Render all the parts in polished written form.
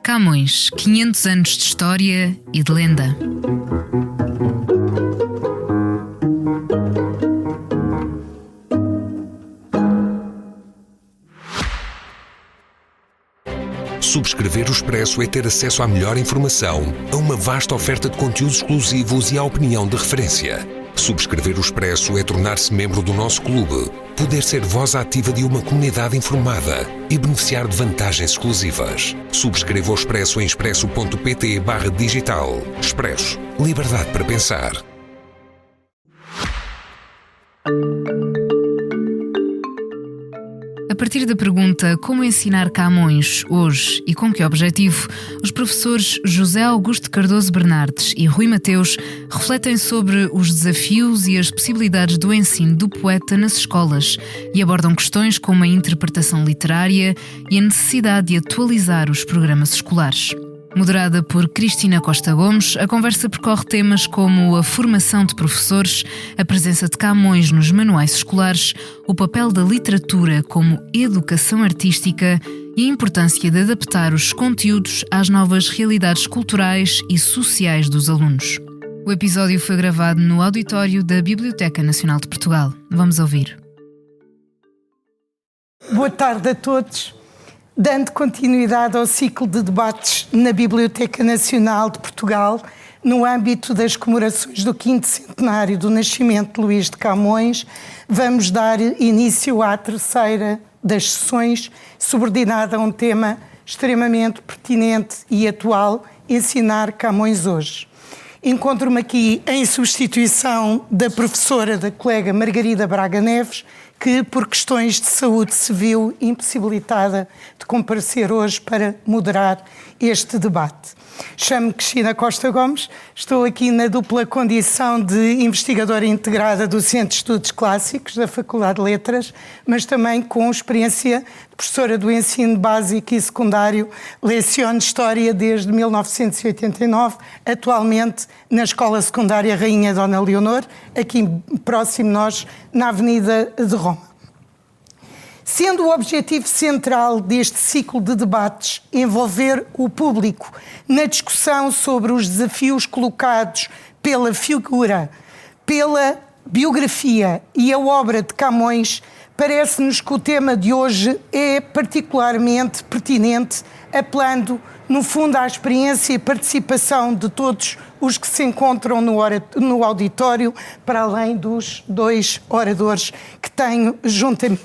Camões, 500 anos de história e de lenda. Subscrever o Expresso é ter acesso à melhor informação, a uma vasta oferta de conteúdos exclusivos e à opinião de referência. Subscrever o Expresso é tornar-se membro do nosso clube, poder ser voz ativa de uma comunidade informada e beneficiar de vantagens exclusivas. Subscreva o Expresso em expresso.pt/digital. Expresso. Liberdade para pensar. A partir da pergunta como ensinar Camões hoje e com que objetivo, os professores José Augusto Cardoso Bernardes e Rui Mateus refletem sobre os desafios e as possibilidades do ensino do poeta nas escolas e abordam questões como a interpretação literária e a necessidade de atualizar os programas escolares. Moderada por Cristina Costa Gomes, a conversa percorre temas como a formação de professores, a presença de Camões nos manuais escolares, o papel da literatura como educação artística e a importância de adaptar os conteúdos às novas realidades culturais e sociais dos alunos. O episódio foi gravado no auditório da Biblioteca Nacional de Portugal. Vamos ouvir. Boa tarde a todos. Dando continuidade ao ciclo de debates na Biblioteca Nacional de Portugal, no âmbito das comemorações do 5º centenário do nascimento de Luís de Camões, vamos dar início à terceira das sessões, subordinada a um tema extremamente pertinente e atual: ensinar Camões hoje. Encontro-me aqui em substituição da professora, da colega Margarida Braga Neves, que por questões de saúde se viu impossibilitada de comparecer hoje para moderar este debate. Chamo-me Cristina Costa Gomes, estou aqui na dupla condição de investigadora integrada do Centro de Estudos Clássicos da Faculdade de Letras, mas também com experiência de professora do ensino básico e secundário. Leciono História desde 1989, atualmente na Escola Secundária Rainha Dona Leonor, aqui próximo de nós, na Avenida de Roma. Sendo o objetivo central deste ciclo de debates envolver o público na discussão sobre os desafios colocados pela figura, pela biografia e a obra de Camões, parece-nos que o tema de hoje é particularmente pertinente, apelando, no fundo, à experiência e participação de todos os que se encontram no auditório, para além dos dois oradores que tenho junto a mim.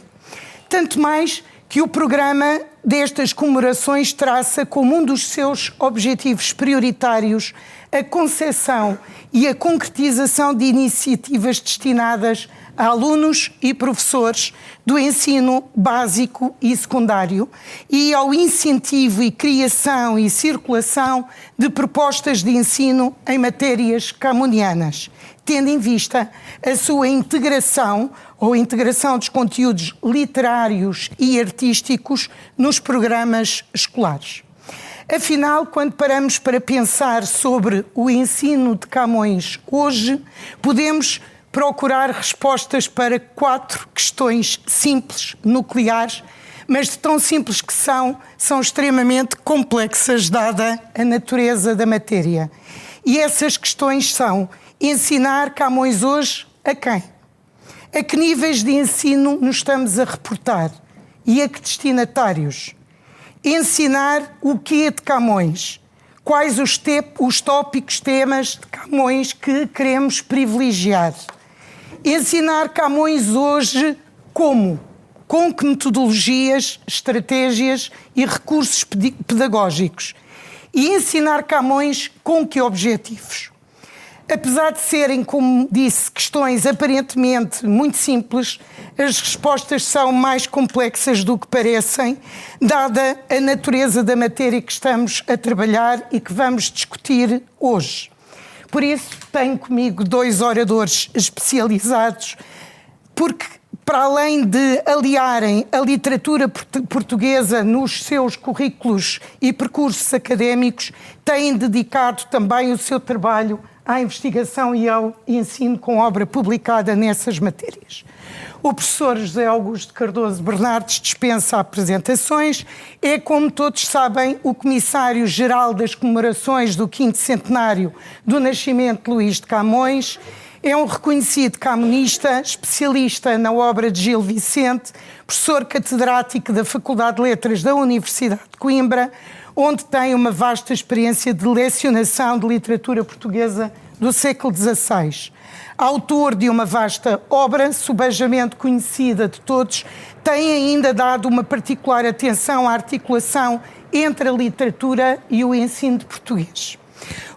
Tanto mais que o programa destas comemorações traça como um dos seus objetivos prioritários a concepção e a concretização de iniciativas destinadas a alunos e professores do ensino básico e secundário e ao incentivo e criação e circulação de propostas de ensino em matérias camonianas, tendo em vista a sua integração ou integração dos conteúdos literários e artísticos nos programas escolares. Afinal, quando paramos para pensar sobre o ensino de Camões hoje, podemos procurar respostas para 4 questões simples, nucleares, mas de tão simples que são extremamente complexas, dada a natureza da matéria. E essas questões são: ensinar Camões hoje a quem? A que níveis de ensino nos estamos a reportar? E a que destinatários? Ensinar o quê de Camões? Quais os tópicos, temas de Camões que queremos privilegiar? Ensinar Camões hoje como? Com que metodologias, estratégias e recursos pedagógicos? E ensinar Camões com que objetivos? Apesar de serem, como disse, questões aparentemente muito simples, as respostas são mais complexas do que parecem, dada a natureza da matéria que estamos a trabalhar e que vamos discutir hoje. Por isso, tenho comigo 2 oradores especializados, porque, para além de aliarem a literatura portuguesa nos seus currículos e percursos académicos, têm dedicado também o seu trabalho à investigação e ao ensino com obra publicada nessas matérias. O professor José Augusto Cardoso Bernardes dispensa apresentações, é, como todos sabem, o comissário-geral das comemorações do 5º centenário do nascimento de Luís de Camões, é um reconhecido camonista, especialista na obra de Gil Vicente, professor catedrático da Faculdade de Letras da Universidade de Coimbra, onde tem uma vasta experiência de lecionação de literatura portuguesa do século XVI. Autor de uma vasta obra, subejamente conhecida de todos, tem ainda dado uma particular atenção à articulação entre a literatura e o ensino de português.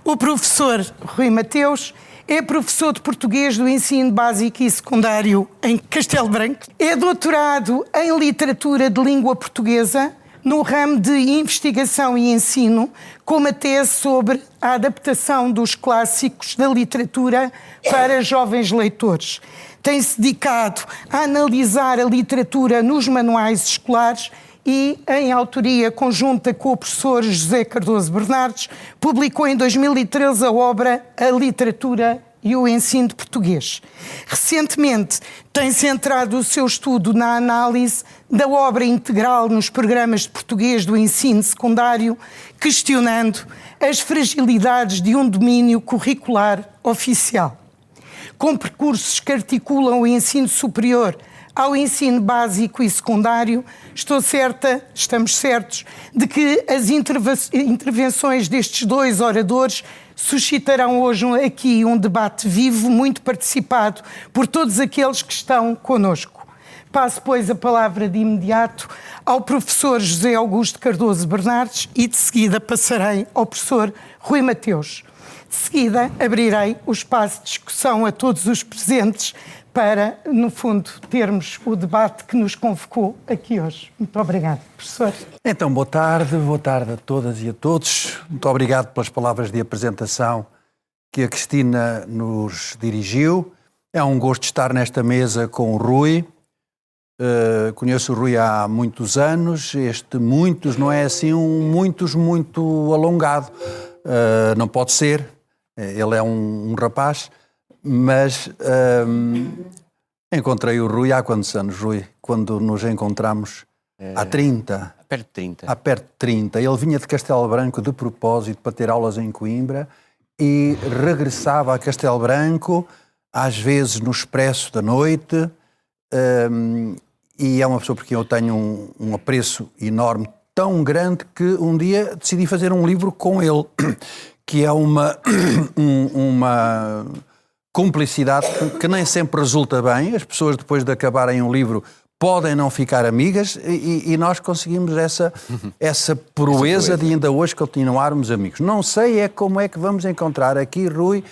O professor Rui Mateus é professor de português do ensino básico e secundário em Castelo Branco. É doutorado em literatura de língua portuguesa no ramo de investigação e ensino, com uma tese sobre a adaptação dos clássicos da literatura para jovens leitores. Tem-se dedicado a analisar a literatura nos manuais escolares e, em autoria conjunta com o professor José Cardoso Bernardes, publicou em 2013 a obra A Literatura e o Ensino de Português. Recentemente tem centrado o seu estudo na análise da obra integral nos programas de português do ensino secundário, questionando as fragilidades de um domínio curricular oficial. Com percursos que articulam o ensino superior ao ensino básico e secundário, estamos certos de que as intervenções destes dois oradores suscitarão hoje aqui um debate vivo, muito participado por todos aqueles que estão connosco. Passo, pois, a palavra de imediato ao professor José Augusto Cardoso Bernardes e, de seguida, passarei ao professor Rui Mateus. De seguida, abrirei o espaço de discussão a todos os presentes para, no fundo, termos o debate que nos convocou aqui hoje. Muito obrigado, professor. Então, boa tarde a todas e a todos. Muito obrigado pelas palavras de apresentação que a Cristina nos dirigiu. É um gosto estar nesta mesa com o Rui. Conheço o Rui há muitos anos. Este muitos não é assim muitos muito alongado. Não pode ser. Ele é um rapaz. Mas encontrei o Rui há quantos anos, Rui? Quando nos encontramos? Há 30. Perto de 30. Há perto de 30. Ele vinha de Castelo Branco de propósito para ter aulas em Coimbra e regressava a Castelo Branco, às vezes no expresso da noite, e é uma pessoa por quem eu tenho um apreço enorme, tão grande que um dia decidi fazer um livro com ele, que é uma cumplicidade que nem sempre resulta bem. As pessoas, depois de acabarem um livro, podem não ficar amigas e nós conseguimos essa proeza de ainda hoje continuarmos amigos. Não sei como é que vamos encontrar aqui, Rui,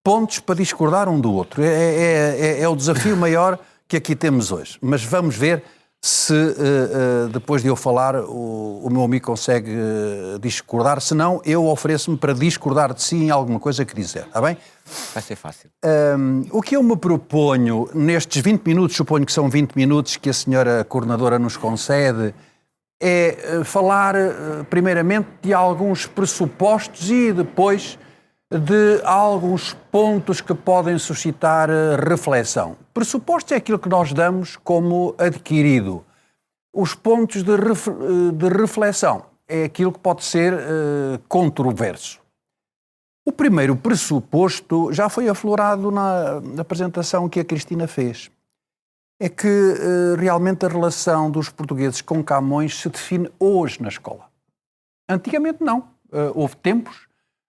pontos para discordar um do outro. É o desafio maior que aqui temos hoje. Mas vamos ver se depois de eu falar o meu amigo consegue discordar. Se não, eu ofereço-me para discordar de si em alguma coisa que dizer, está bem? Vai ser fácil. O que eu me proponho nestes 20 minutos, suponho que são 20 minutos que a senhora coordenadora nos concede, é falar primeiramente de alguns pressupostos e depois de alguns pontos que podem suscitar reflexão. Pressupostos é aquilo que nós damos como adquirido. Os pontos de reflexão é aquilo que pode ser controverso. O primeiro pressuposto já foi aflorado na apresentação que a Cristina fez. É que realmente a relação dos portugueses com Camões se define hoje na escola. Antigamente não. Houve tempos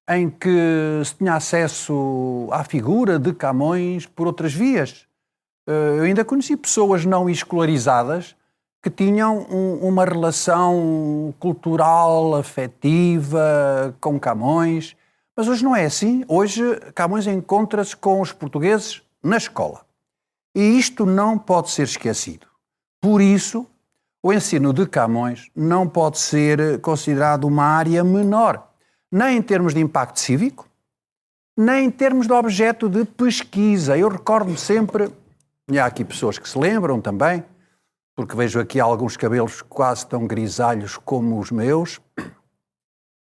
em que se tinha acesso à figura de Camões por outras vias. Eu ainda conheci pessoas não escolarizadas que tinham uma relação cultural, afetiva com Camões, mas hoje não é assim. Hoje Camões encontra-se com os portugueses na escola. E isto não pode ser esquecido. Por isso, o ensino de Camões não pode ser considerado uma área menor, nem em termos de impacto cívico, nem em termos de objeto de pesquisa. Eu recordo-me sempre, e há aqui pessoas que se lembram também, porque vejo aqui alguns cabelos quase tão grisalhos como os meus,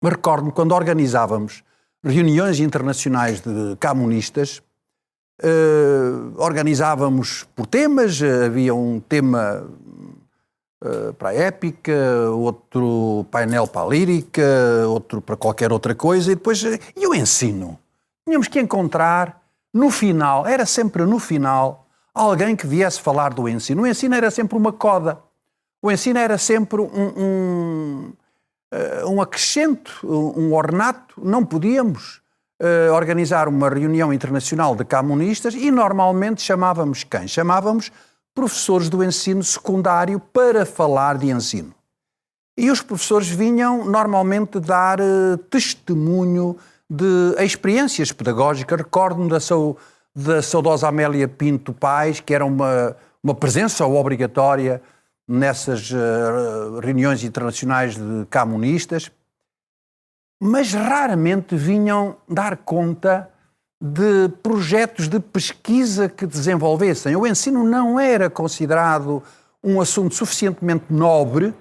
me recordo-me quando organizávamos reuniões internacionais de camonistas, organizávamos por temas, havia um tema para a épica, outro painel para a lírica, outro para qualquer outra coisa, e depois e o ensino. Tínhamos que encontrar, no final, era sempre no final, alguém que viesse falar do ensino. O ensino era sempre uma coda. O ensino era sempre um acrescento, um ornato. Não podíamos organizar uma reunião internacional de camonistas e normalmente chamávamos quem? Chamávamos professores do ensino secundário para falar de ensino. E os professores vinham normalmente dar testemunho de experiências pedagógicas. Recordo-me da saudosa Amélia Pinto Paes, que era uma presença obrigatória nessas reuniões internacionais de camonistas, mas raramente vinham dar conta de projetos de pesquisa que desenvolvessem. O ensino não era considerado um assunto suficientemente nobre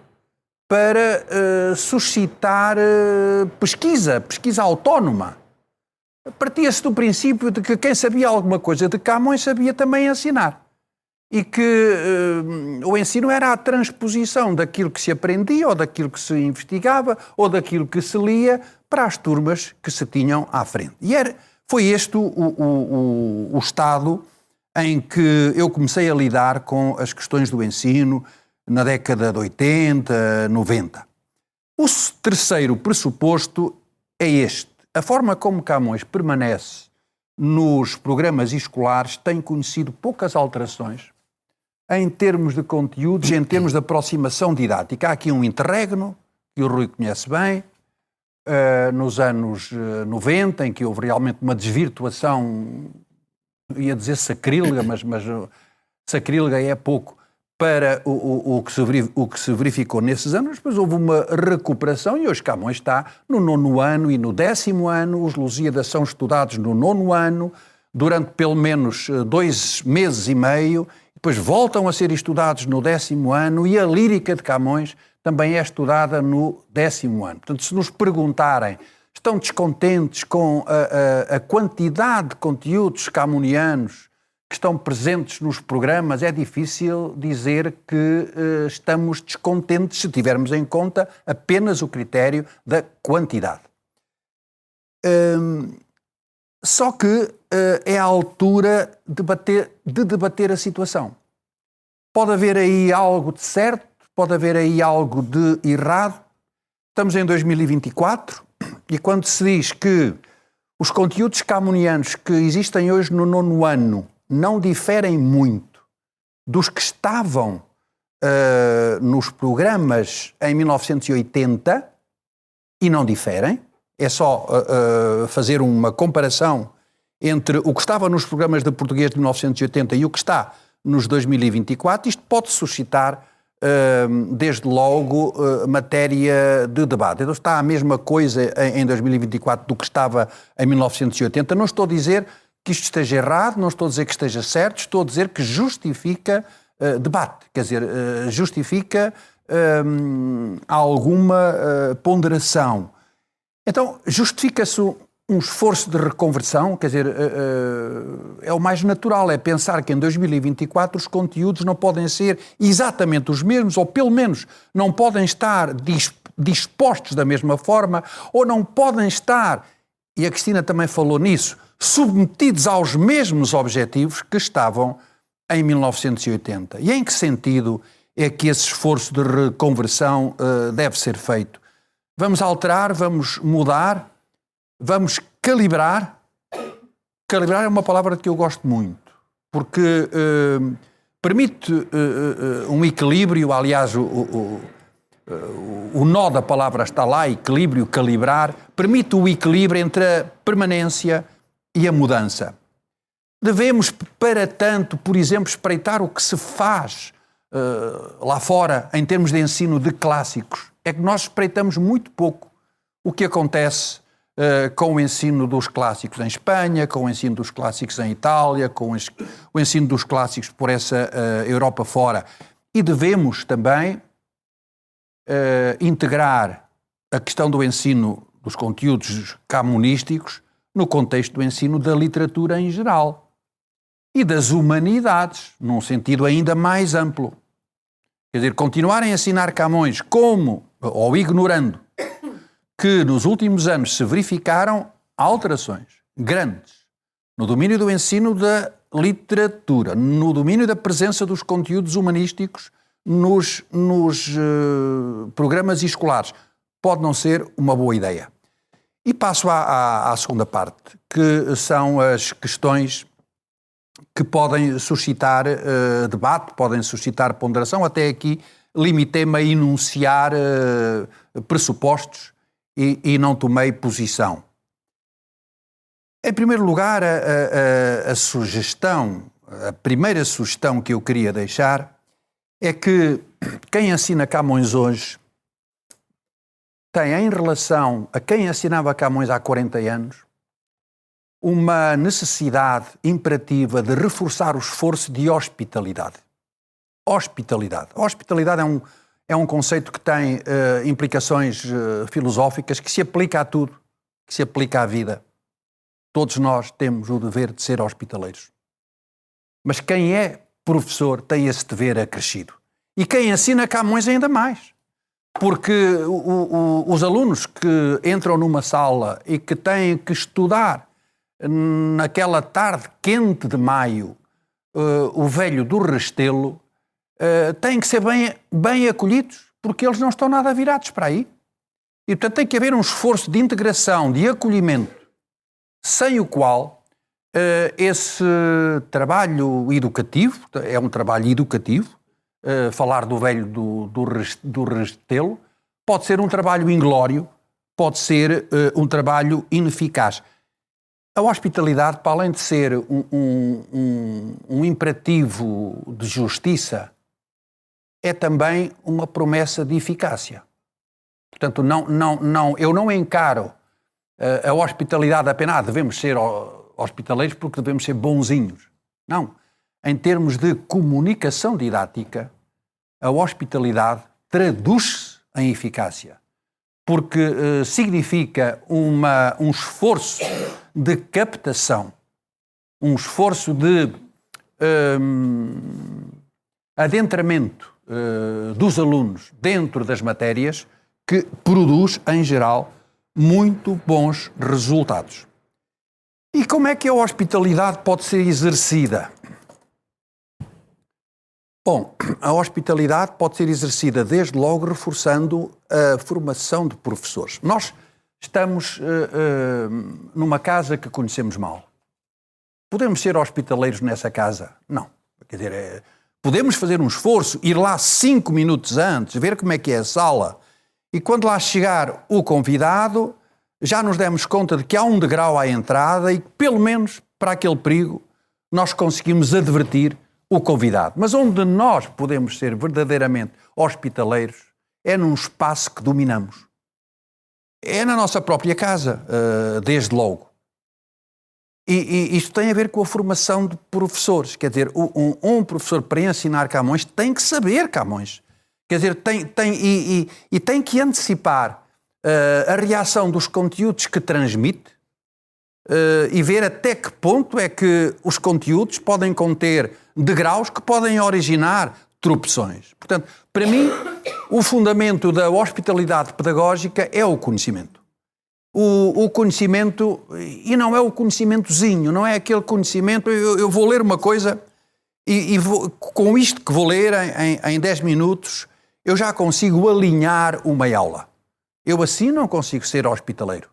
para suscitar pesquisa autónoma. Partia-se do princípio de que quem sabia alguma coisa de Camões sabia também ensinar. E que o ensino era a transposição daquilo que se aprendia, ou daquilo que se investigava, ou daquilo que se lia, para as turmas que se tinham à frente. E foi este o estado em que eu comecei a lidar com as questões do ensino na década de 80, 90. O terceiro pressuposto é este. A forma como Camões permanece nos programas escolares tem conhecido poucas alterações em termos de conteúdos, em termos de aproximação didática. Há aqui um interregno, que o Rui conhece bem, nos anos 90, em que houve realmente uma desvirtuação, ia dizer sacrílega, mas sacrílega é pouco, para o que se verificou nesses anos. Depois houve uma recuperação e hoje Camões está no 9º ano e no 10º ano. Os Lusíadas são estudados no 9º ano, durante pelo menos 2 meses e meio, depois voltam a ser estudados no 10º ano e a lírica de Camões também é estudada no 10º ano. Portanto, se nos perguntarem, estão descontentes com a quantidade de conteúdos camonianos que estão presentes nos programas, é difícil dizer que estamos descontentes se tivermos em conta apenas o critério da quantidade. Só que é a altura de debater a situação. Pode haver aí algo de certo, pode haver aí algo de errado. Estamos em 2024 e quando se diz que os conteúdos camonianos que existem hoje no 9º ano não diferem muito dos que estavam nos programas em 1980, e não diferem, é só fazer uma comparação entre o que estava nos programas de português de 1980 e o que está nos 2024, isto pode suscitar, desde logo, matéria de debate. Então está a mesma coisa em 2024 do que estava em 1980. Não estou a dizer que isto esteja errado, não estou a dizer que esteja certo, estou a dizer que justifica debate, quer dizer, justifica alguma ponderação. Então, justifica-se um esforço de reconversão, quer dizer, é o mais natural, é pensar que em 2024 os conteúdos não podem ser exatamente os mesmos, ou pelo menos não podem estar dispostos da mesma forma, ou não podem estar, e a Cristina também falou nisso, submetidos aos mesmos objetivos que estavam em 1980. E em que sentido é que esse esforço de reconversão deve ser feito? Vamos alterar, vamos mudar, vamos calibrar. Calibrar é uma palavra que eu gosto muito, porque permite um equilíbrio. Aliás, o nó da palavra está lá, equilíbrio, calibrar, permite o equilíbrio entre a permanência e a mudança. Devemos, para tanto, por exemplo, espreitar o que se faz lá fora em termos de ensino de clássicos. É que nós espreitamos muito pouco o que acontece com o ensino dos clássicos em Espanha, com o ensino dos clássicos em Itália, com o ensino dos clássicos por essa Europa fora. E devemos também integrar a questão do ensino dos conteúdos camonísticos no contexto do ensino da literatura em geral e das humanidades, num sentido ainda mais amplo. Quer dizer, continuarem a ensinar Camões ou ignorando, que nos últimos anos se verificaram alterações grandes no domínio do ensino da literatura, no domínio da presença dos conteúdos humanísticos nos programas escolares, pode não ser uma boa ideia. E passo à segunda parte, que são as questões que podem suscitar debate, podem suscitar ponderação. Até aqui limitei-me a enunciar pressupostos e não tomei posição. Em primeiro lugar, a primeira sugestão que eu queria deixar é que quem ensina Camões hoje tem, em relação a quem ensinava Camões há 40 anos, uma necessidade imperativa de reforçar o esforço de hospitalidade. Hospitalidade. Hospitalidade é um conceito que tem implicações filosóficas, que se aplica a tudo, que se aplica à vida. Todos nós temos o dever de ser hospitaleiros. Mas quem é professor tem esse dever acrescido. E quem ensina Camões ainda mais. Porque os alunos que entram numa sala e que têm que estudar naquela tarde quente de maio o velho do Restelo têm que ser bem acolhidos, porque eles não estão nada virados para aí. E, portanto, tem que haver um esforço de integração, de acolhimento, sem o qual esse trabalho educativo, é um trabalho educativo, falar do velho do Restelo, pode ser um trabalho inglório, pode ser um trabalho ineficaz. A hospitalidade, para além de ser um imperativo de justiça, é também uma promessa de eficácia. Portanto, eu não encaro a hospitalidade apenas, devemos ser hospitaleiros porque devemos ser bonzinhos. Não. Em termos de comunicação didática, a hospitalidade traduz-se em eficácia, porque significa um esforço de captação, um esforço de adentramento dos alunos dentro das matérias que produz, em geral, muito bons resultados. E como é que a hospitalidade pode ser exercida? Bom, a hospitalidade pode ser exercida desde logo reforçando a formação de professores. Nós estamos numa casa que conhecemos mal. Podemos ser hospitaleiros nessa casa? Não. Quer dizer, podemos fazer um esforço, ir lá 5 minutos antes, ver como é que é a sala, e quando lá chegar o convidado, já nos demos conta de que há um degrau à entrada e que, pelo menos para aquele perigo, nós conseguimos advertir o convidado. Mas onde nós podemos ser verdadeiramente hospitaleiros é num espaço que dominamos. É na nossa própria casa, desde logo. E isto tem a ver com a formação de professores. Quer dizer, um professor para ensinar Camões tem que saber Camões. Quer dizer, tem que antecipar a reação dos conteúdos que transmite e ver até que ponto é que os conteúdos podem conter degraus que podem originar tropeções. Portanto, para mim, o fundamento da hospitalidade pedagógica é o conhecimento. O conhecimento, e não é o conhecimentozinho, não é aquele conhecimento, eu vou ler uma coisa e com isto que vou ler em 10 minutos, eu já consigo alinhar uma aula. Eu assim não consigo ser hospitaleiro,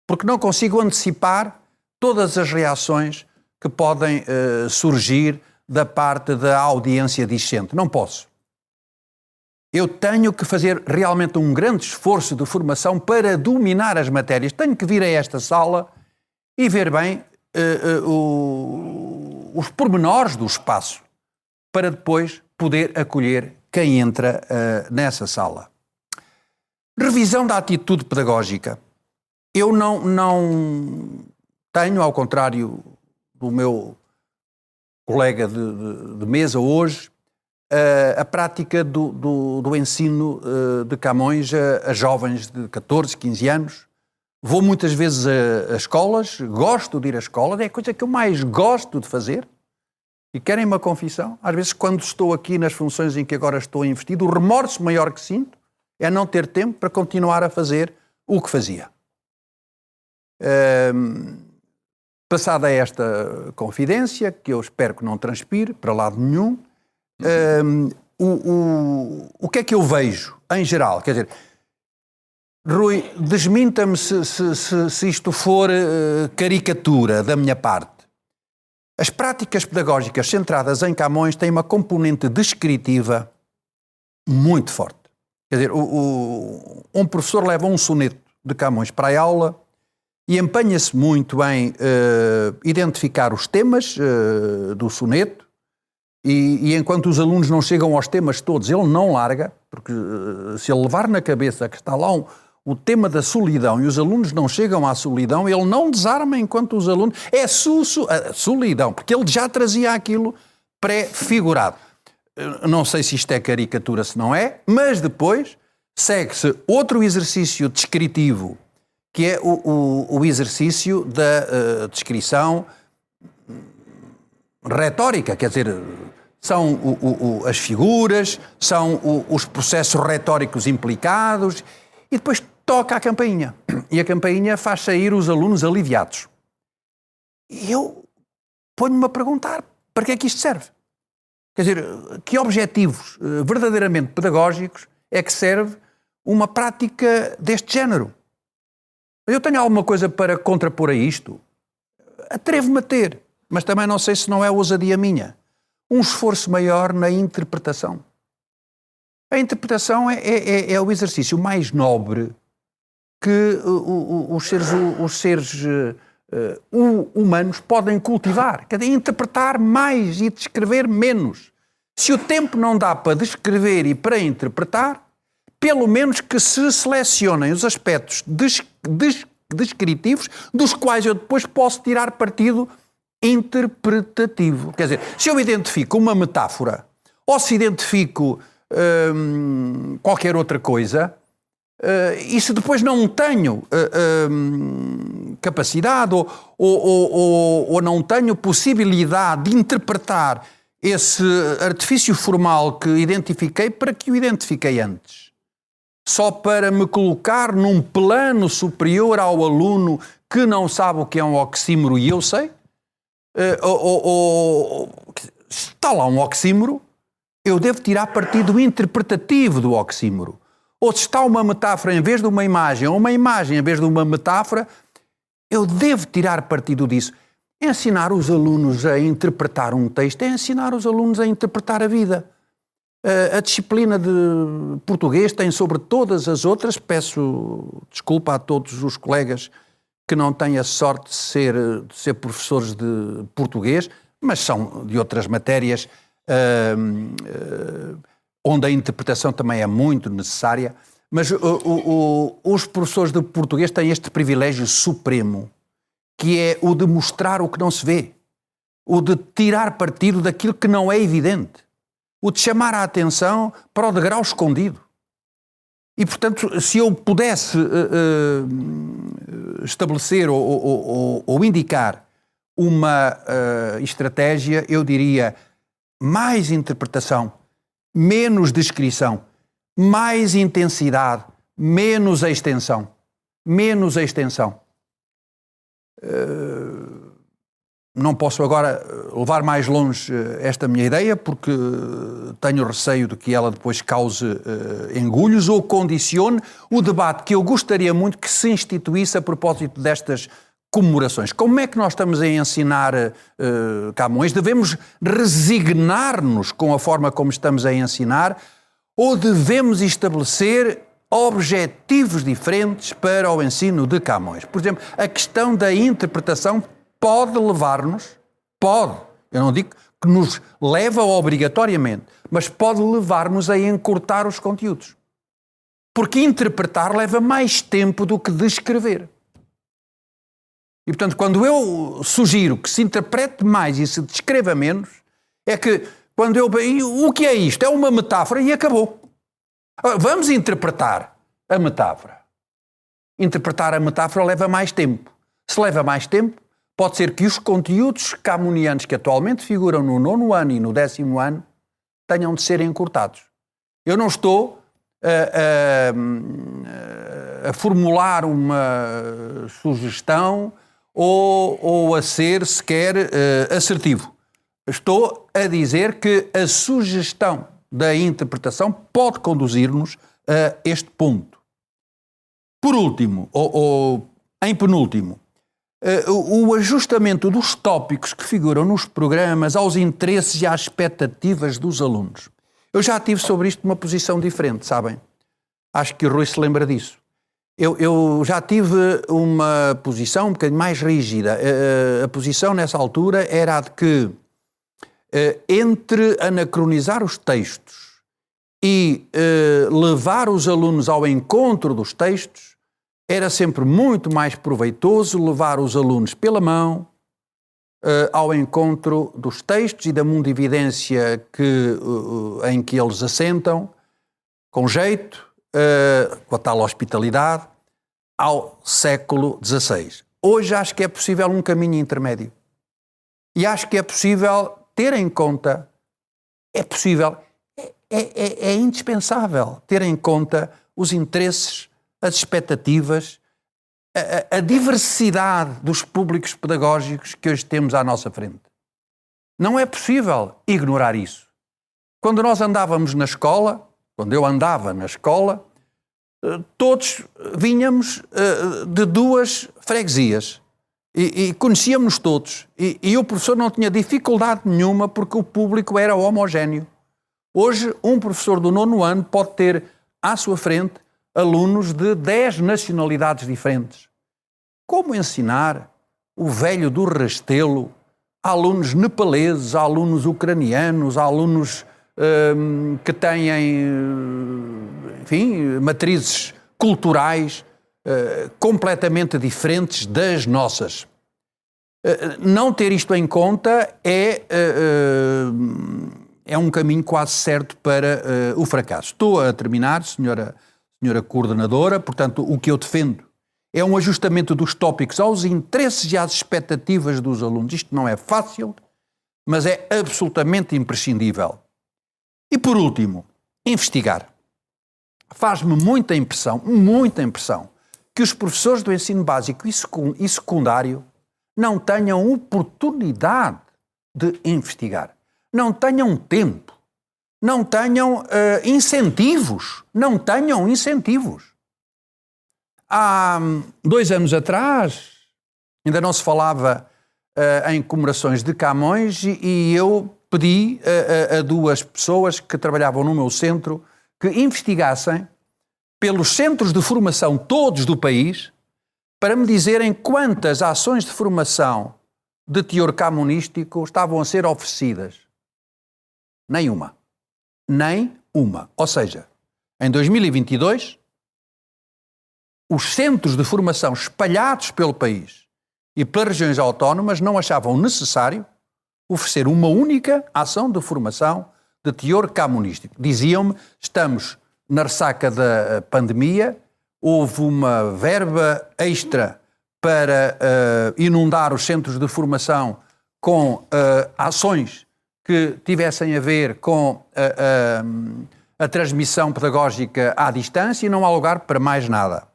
porque não consigo antecipar todas as reações que podem surgir da parte da audiência discente. Não posso. Eu tenho que fazer realmente um grande esforço de formação para dominar as matérias. Tenho que vir a esta sala e ver bem os pormenores do espaço para depois poder acolher quem entra nessa sala. Revisão da atitude pedagógica. Eu não tenho, ao contrário do meu colega de mesa hoje, a prática do ensino de Camões a jovens de 14, 15 anos, Vou muitas vezes a escolas, gosto de ir a escolas, é a coisa que eu mais gosto de fazer. E querem uma confissão? Às vezes, quando estou aqui nas funções em que agora estou investido, o remorso maior que sinto é não ter tempo para continuar a fazer o que fazia. Passada esta confidência, que eu espero que não transpire para lado nenhum, o que é que eu vejo, em geral? Quer dizer, Rui, desminta-me se isto for caricatura da minha parte. As práticas pedagógicas centradas em Camões têm uma componente descritiva muito forte. Quer dizer, um professor leva um soneto de Camões para a aula e empenha-se muito em identificar os temas do soneto e enquanto os alunos não chegam aos temas todos, ele não larga, porque se ele levar na cabeça que está lá o tema da solidão e os alunos não chegam à solidão, ele não desarma enquanto os alunos... É a solidão, porque ele já trazia aquilo pré-figurado. Não sei se isto é caricatura, se não é, mas depois segue-se outro exercício descritivo, que é o exercício da descrição retórica, quer dizer, são as figuras, são os processos retóricos implicados, e depois toca a campainha. E a campainha faz sair os alunos aliviados. E eu ponho-me a perguntar, para que é que isto serve? Quer dizer, que objetivos verdadeiramente pedagógicos é que serve uma prática deste género? Eu tenho alguma coisa para contrapor a isto? Atrevo-me a ter, mas também não sei se não é ousadia minha. Um esforço maior na interpretação. A interpretação é o exercício mais nobre que os seres humanos podem cultivar. Quer dizer, interpretar mais e descrever menos. Se o tempo não dá para descrever e para interpretar, pelo menos que se selecionem os aspectos descritivos dos quais eu depois posso tirar partido interpretativo. Quer dizer, se eu identifico uma metáfora ou se identifico qualquer outra coisa, e se depois não tenho capacidade ou não tenho possibilidade de interpretar esse artifício formal que identifiquei, para que o identifiquei antes? Só para me colocar num plano superior ao aluno que não sabe o que é um oxímoro e eu sei? Se está lá um oxímoro, eu devo tirar partido interpretativo do oxímoro. Ou se está uma metáfora em vez de uma imagem, ou uma imagem em vez de uma metáfora, eu devo tirar partido disso. Ensinar os alunos a interpretar um texto é ensinar os alunos a interpretar a vida. A disciplina de português tem sobre todas as outras, peço desculpa a todos os colegas que não têm a sorte de ser professores de português, mas são de outras matérias, onde a interpretação também é muito necessária, mas os professores de português têm este privilégio supremo, que é o de mostrar o que não se vê, o de tirar partido daquilo que não é evidente, o de chamar a atenção para o degrau escondido. E, portanto, se eu pudesse estabelecer ou indicar uma estratégia, eu diria mais interpretação, menos descrição, mais intensidade, menos extensão. Menos extensão. Não posso agora levar mais longe esta minha ideia, porque tenho receio de que ela depois cause engulhos ou condicione o debate que eu gostaria muito que se instituísse a propósito destas comemorações. Como é que nós estamos a ensinar Camões? Devemos resignar-nos com a forma como estamos a ensinar ou devemos estabelecer objetivos diferentes para o ensino de Camões? Por exemplo, a questão da interpretação pode levar-nos, eu não digo que nos leva obrigatoriamente, mas pode levar-nos a encurtar os conteúdos. Porque interpretar leva mais tempo do que descrever. E, portanto, quando eu sugiro que se interprete mais e se descreva menos, é que quando o que é isto? É uma metáfora e acabou. Vamos interpretar a metáfora. interpretar a metáfora leva mais tempo. Se leva mais tempo, pode ser que os conteúdos camonianos que atualmente figuram no 9º ano e no 10º ano tenham de ser encurtados. Eu não estou a formular uma sugestão ou a ser sequer assertivo. Estou a dizer que a sugestão da interpretação pode conduzir-nos a este ponto. Por último, ou em penúltimo, o ajustamento dos tópicos que figuram nos programas aos interesses e às expectativas dos alunos. Eu já tive sobre isto uma posição diferente, sabem? Acho que o Rui se lembra disso. Eu já tive uma posição um bocadinho mais rígida. A posição nessa altura era a de que entre anacronizar os textos e levar os alunos ao encontro dos textos, era sempre muito mais proveitoso levar os alunos pela mão ao encontro dos textos e da mundividência em que eles assentam, com jeito, com a tal hospitalidade, ao século XVI. Hoje acho que é possível um caminho intermédio. E acho que é possível ter em conta, é indispensável ter em conta os interesses, as expectativas, a diversidade dos públicos pedagógicos que hoje temos à nossa frente. Não é possível ignorar isso. Quando nós andávamos na escola, quando eu andava na escola, todos vínhamos de 2 freguesias e conhecíamos todos. E o professor não tinha dificuldade nenhuma porque o público era homogéneo. Hoje, um professor do 9º ano pode ter à sua frente alunos de 10 nacionalidades diferentes. Como ensinar o velho do Restelo a alunos nepaleses, a alunos ucranianos, a alunos que têm, enfim, matrizes culturais completamente diferentes das nossas? Não ter isto em conta é um caminho quase certo para o fracasso. Estou a terminar, senhora coordenadora. Portanto, o que eu defendo é um ajustamento dos tópicos aos interesses e às expectativas dos alunos. Isto não é fácil, mas é absolutamente imprescindível. E por último, investigar. Faz-me muita impressão, que os professores do ensino básico e secundário não tenham oportunidade de investigar, não tenham tempo, não tenham incentivos. Há 2 anos atrás, ainda não se falava em comemorações de Camões e eu pedi a 2 pessoas que trabalhavam no meu centro que investigassem pelos centros de formação todos do país para me dizerem quantas ações de formação de teor camonístico estavam a ser oferecidas. Nenhuma. Ou seja, em 2022, os centros de formação espalhados pelo país e pelas regiões autónomas não achavam necessário oferecer uma única ação de formação de teor camonístico. Diziam-me, estamos na ressaca da pandemia, houve uma verba extra para inundar os centros de formação com ações que tivessem a ver com a transmissão pedagógica à distância e não há lugar para mais nada.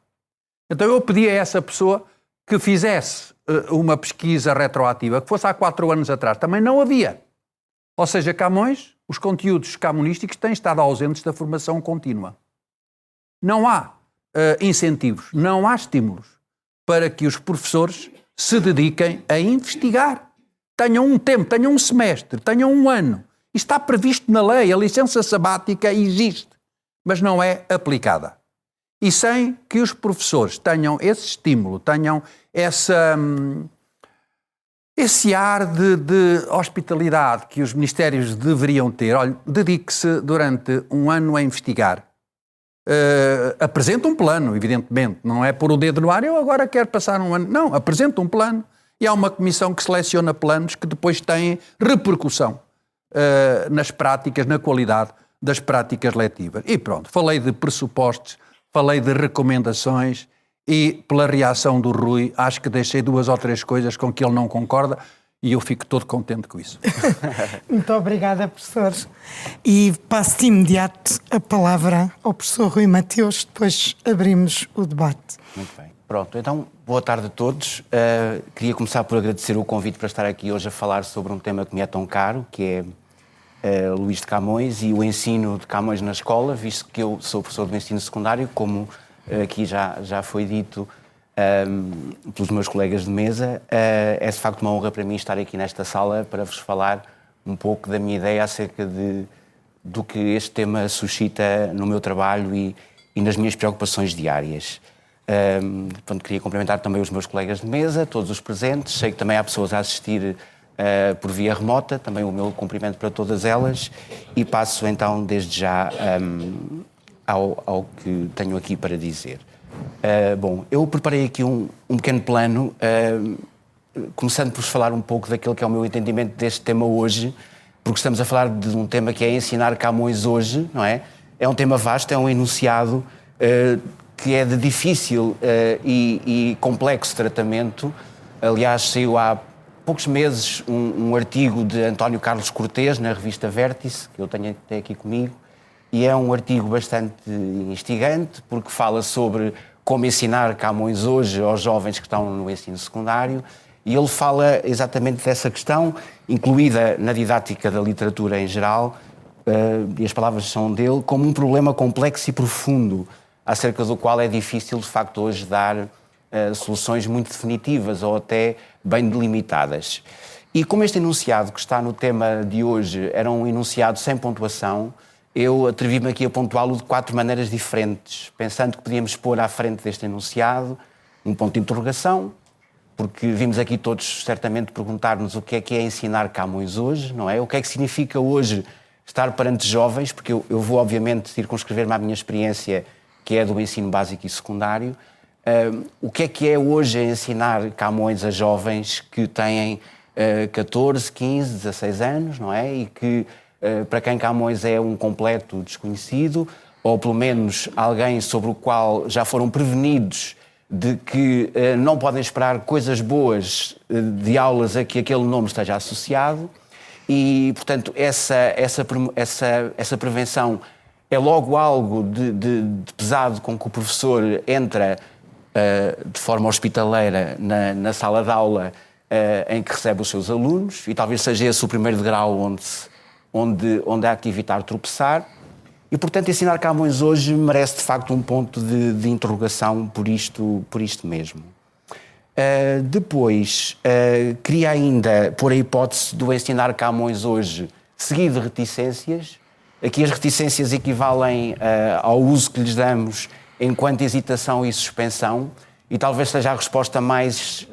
Então eu pedi a essa pessoa que fizesse uma pesquisa retroativa, que fosse há 4 anos atrás. Também não havia. Ou seja, Camões, os conteúdos camonísticos têm estado ausentes da formação contínua. Não há incentivos, não há estímulos para que os professores se dediquem a investigar. Tenham um tempo, tenham um semestre, tenham um ano. Isto está previsto na lei, a licença sabática existe, mas não é aplicada. E sem que os professores tenham esse estímulo, tenham esse ar de hospitalidade que os ministérios deveriam ter, olha, dedique-se durante um ano a investigar. Apresenta um plano, evidentemente, não é pôr o dedo no ar, eu agora quero passar um ano. Não, apresenta um plano e há uma comissão que seleciona planos que depois têm repercussão nas práticas, na qualidade das práticas letivas. E pronto, falei de pressupostos, falei de recomendações E pela reação do Rui, acho que deixei 2 ou 3 coisas com que ele não concorda e eu fico todo contente com isso. Muito obrigada, professor. E passo de imediato a palavra ao professor Rui Mateus, depois abrimos o debate. Muito bem. Pronto, então, boa tarde a todos. Queria começar por agradecer o convite para estar aqui hoje a falar sobre um tema que me é tão caro, que é Luís de Camões e o ensino de Camões na escola, visto que eu sou professor do ensino secundário, como aqui já foi dito pelos meus colegas de mesa. É de facto uma honra para mim estar aqui nesta sala para vos falar um pouco da minha ideia acerca do que este tema suscita no meu trabalho e nas minhas preocupações diárias. Portanto, queria cumprimentar também os meus colegas de mesa, todos os presentes. Sei que também há pessoas a assistir por via remota, também o meu cumprimento para todas elas. E passo então desde já ao que tenho aqui para dizer. Bom, eu preparei aqui um pequeno plano, começando por falar um pouco daquilo que é o meu entendimento deste tema hoje, porque estamos a falar de um tema que é ensinar Camões hoje, não é? É um tema vasto, é um enunciado que é de difícil e complexo tratamento. Aliás, saiu há poucos meses um artigo de António Carlos Cortês na revista Vértice, que eu tenho até aqui comigo, e é um artigo bastante instigante, porque fala sobre como ensinar Camões hoje aos jovens que estão no ensino secundário, e ele fala exatamente dessa questão, incluída na didática da literatura em geral, e as palavras são dele, como um problema complexo e profundo, acerca do qual é difícil, de facto, hoje dar soluções muito definitivas ou até bem delimitadas. E como este enunciado que está no tema de hoje era um enunciado sem pontuação, eu atrevi-me aqui a pontuá-lo de 4 maneiras diferentes, pensando que podíamos pôr à frente deste enunciado um ponto de interrogação, porque vimos aqui todos certamente perguntar-nos o que é ensinar Camões hoje, não é? O que é que significa hoje estar perante jovens, porque eu vou obviamente circunscrever-me à minha experiência, que é do ensino básico e secundário. O que é hoje ensinar Camões a jovens que têm 14, 15, 16 anos, não é? E que, para quem Camões é um completo desconhecido, ou pelo menos alguém sobre o qual já foram prevenidos de que não podem esperar coisas boas de aulas a que aquele nome esteja associado. E, portanto, essa prevenção é logo algo de pesado com que o professor entra de forma hospitaleira na sala de aula em que recebe os seus alunos, e talvez seja esse o primeiro degrau onde há que evitar tropeçar. E, portanto, ensinar Camões hoje merece, de facto, um ponto de interrogação por isto mesmo. Depois, queria ainda pôr a hipótese do ensinar Camões hoje seguido de reticências. Aqui as reticências equivalem ao uso que lhes damos enquanto hesitação e suspensão, e talvez seja a resposta mais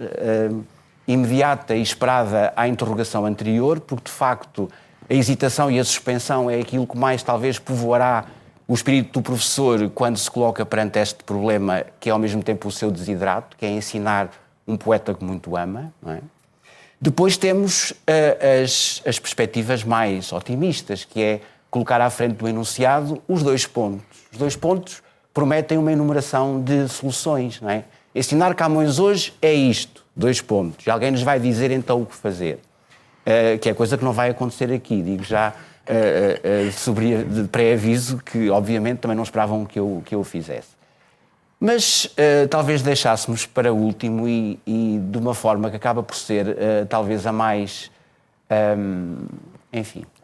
imediata e esperada à interrogação anterior, porque, de facto, a hesitação e a suspensão é aquilo que mais talvez povoará o espírito do professor quando se coloca perante este problema, que é ao mesmo tempo o seu desidrato, que é ensinar um poeta que muito ama, não é? Depois temos as perspectivas mais otimistas, que é colocar à frente do enunciado os 2 pontos. Os 2 pontos prometem uma enumeração de soluções, não é? Ensinar Camões hoje é isto, 2 pontos. E alguém nos vai dizer então o que fazer. Que é coisa que não vai acontecer aqui. Digo já de pré-aviso que, obviamente, também não esperavam que eu fizesse. Mas talvez deixássemos para último e de uma forma que acaba por ser talvez a mais,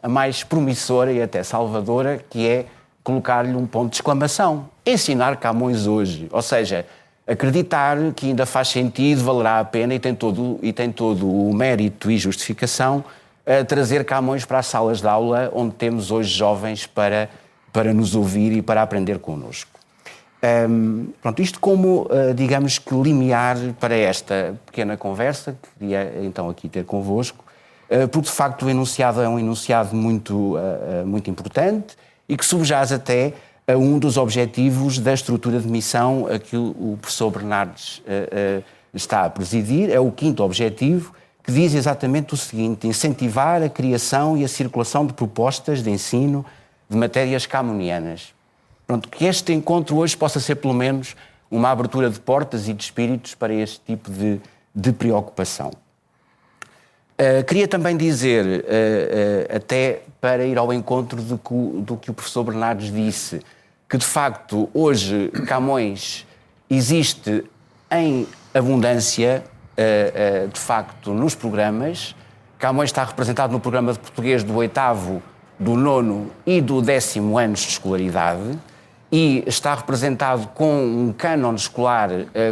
a mais promissora e até salvadora, que é colocar-lhe um ponto de exclamação. Ensinar Camões hoje. Ou seja, acreditar que ainda faz sentido, valerá a pena e tem todo o mérito e justificação a trazer Camões para as salas de aula onde temos hoje jovens para nos ouvir e para aprender connosco. Pronto, isto como, digamos que limiar para esta pequena conversa que queria então aqui ter convosco, porque de facto o enunciado é um enunciado muito importante e que subjaz até a um dos objetivos da estrutura de missão a que o professor Bernardes está a presidir. É o 5º objetivo, que diz exatamente o seguinte: incentivar a criação e a circulação de propostas de ensino de matérias camonianas. Pronto, que este encontro hoje possa ser pelo menos uma abertura de portas e de espíritos para este tipo de preocupação. Queria também dizer, até para ir ao encontro do que o professor Bernardes disse, que de facto hoje Camões existe em abundância, de facto, nos programas. Camões está representado no programa de português do 8º, do 9º e do 10º anos de escolaridade e está representado com um cânon escolar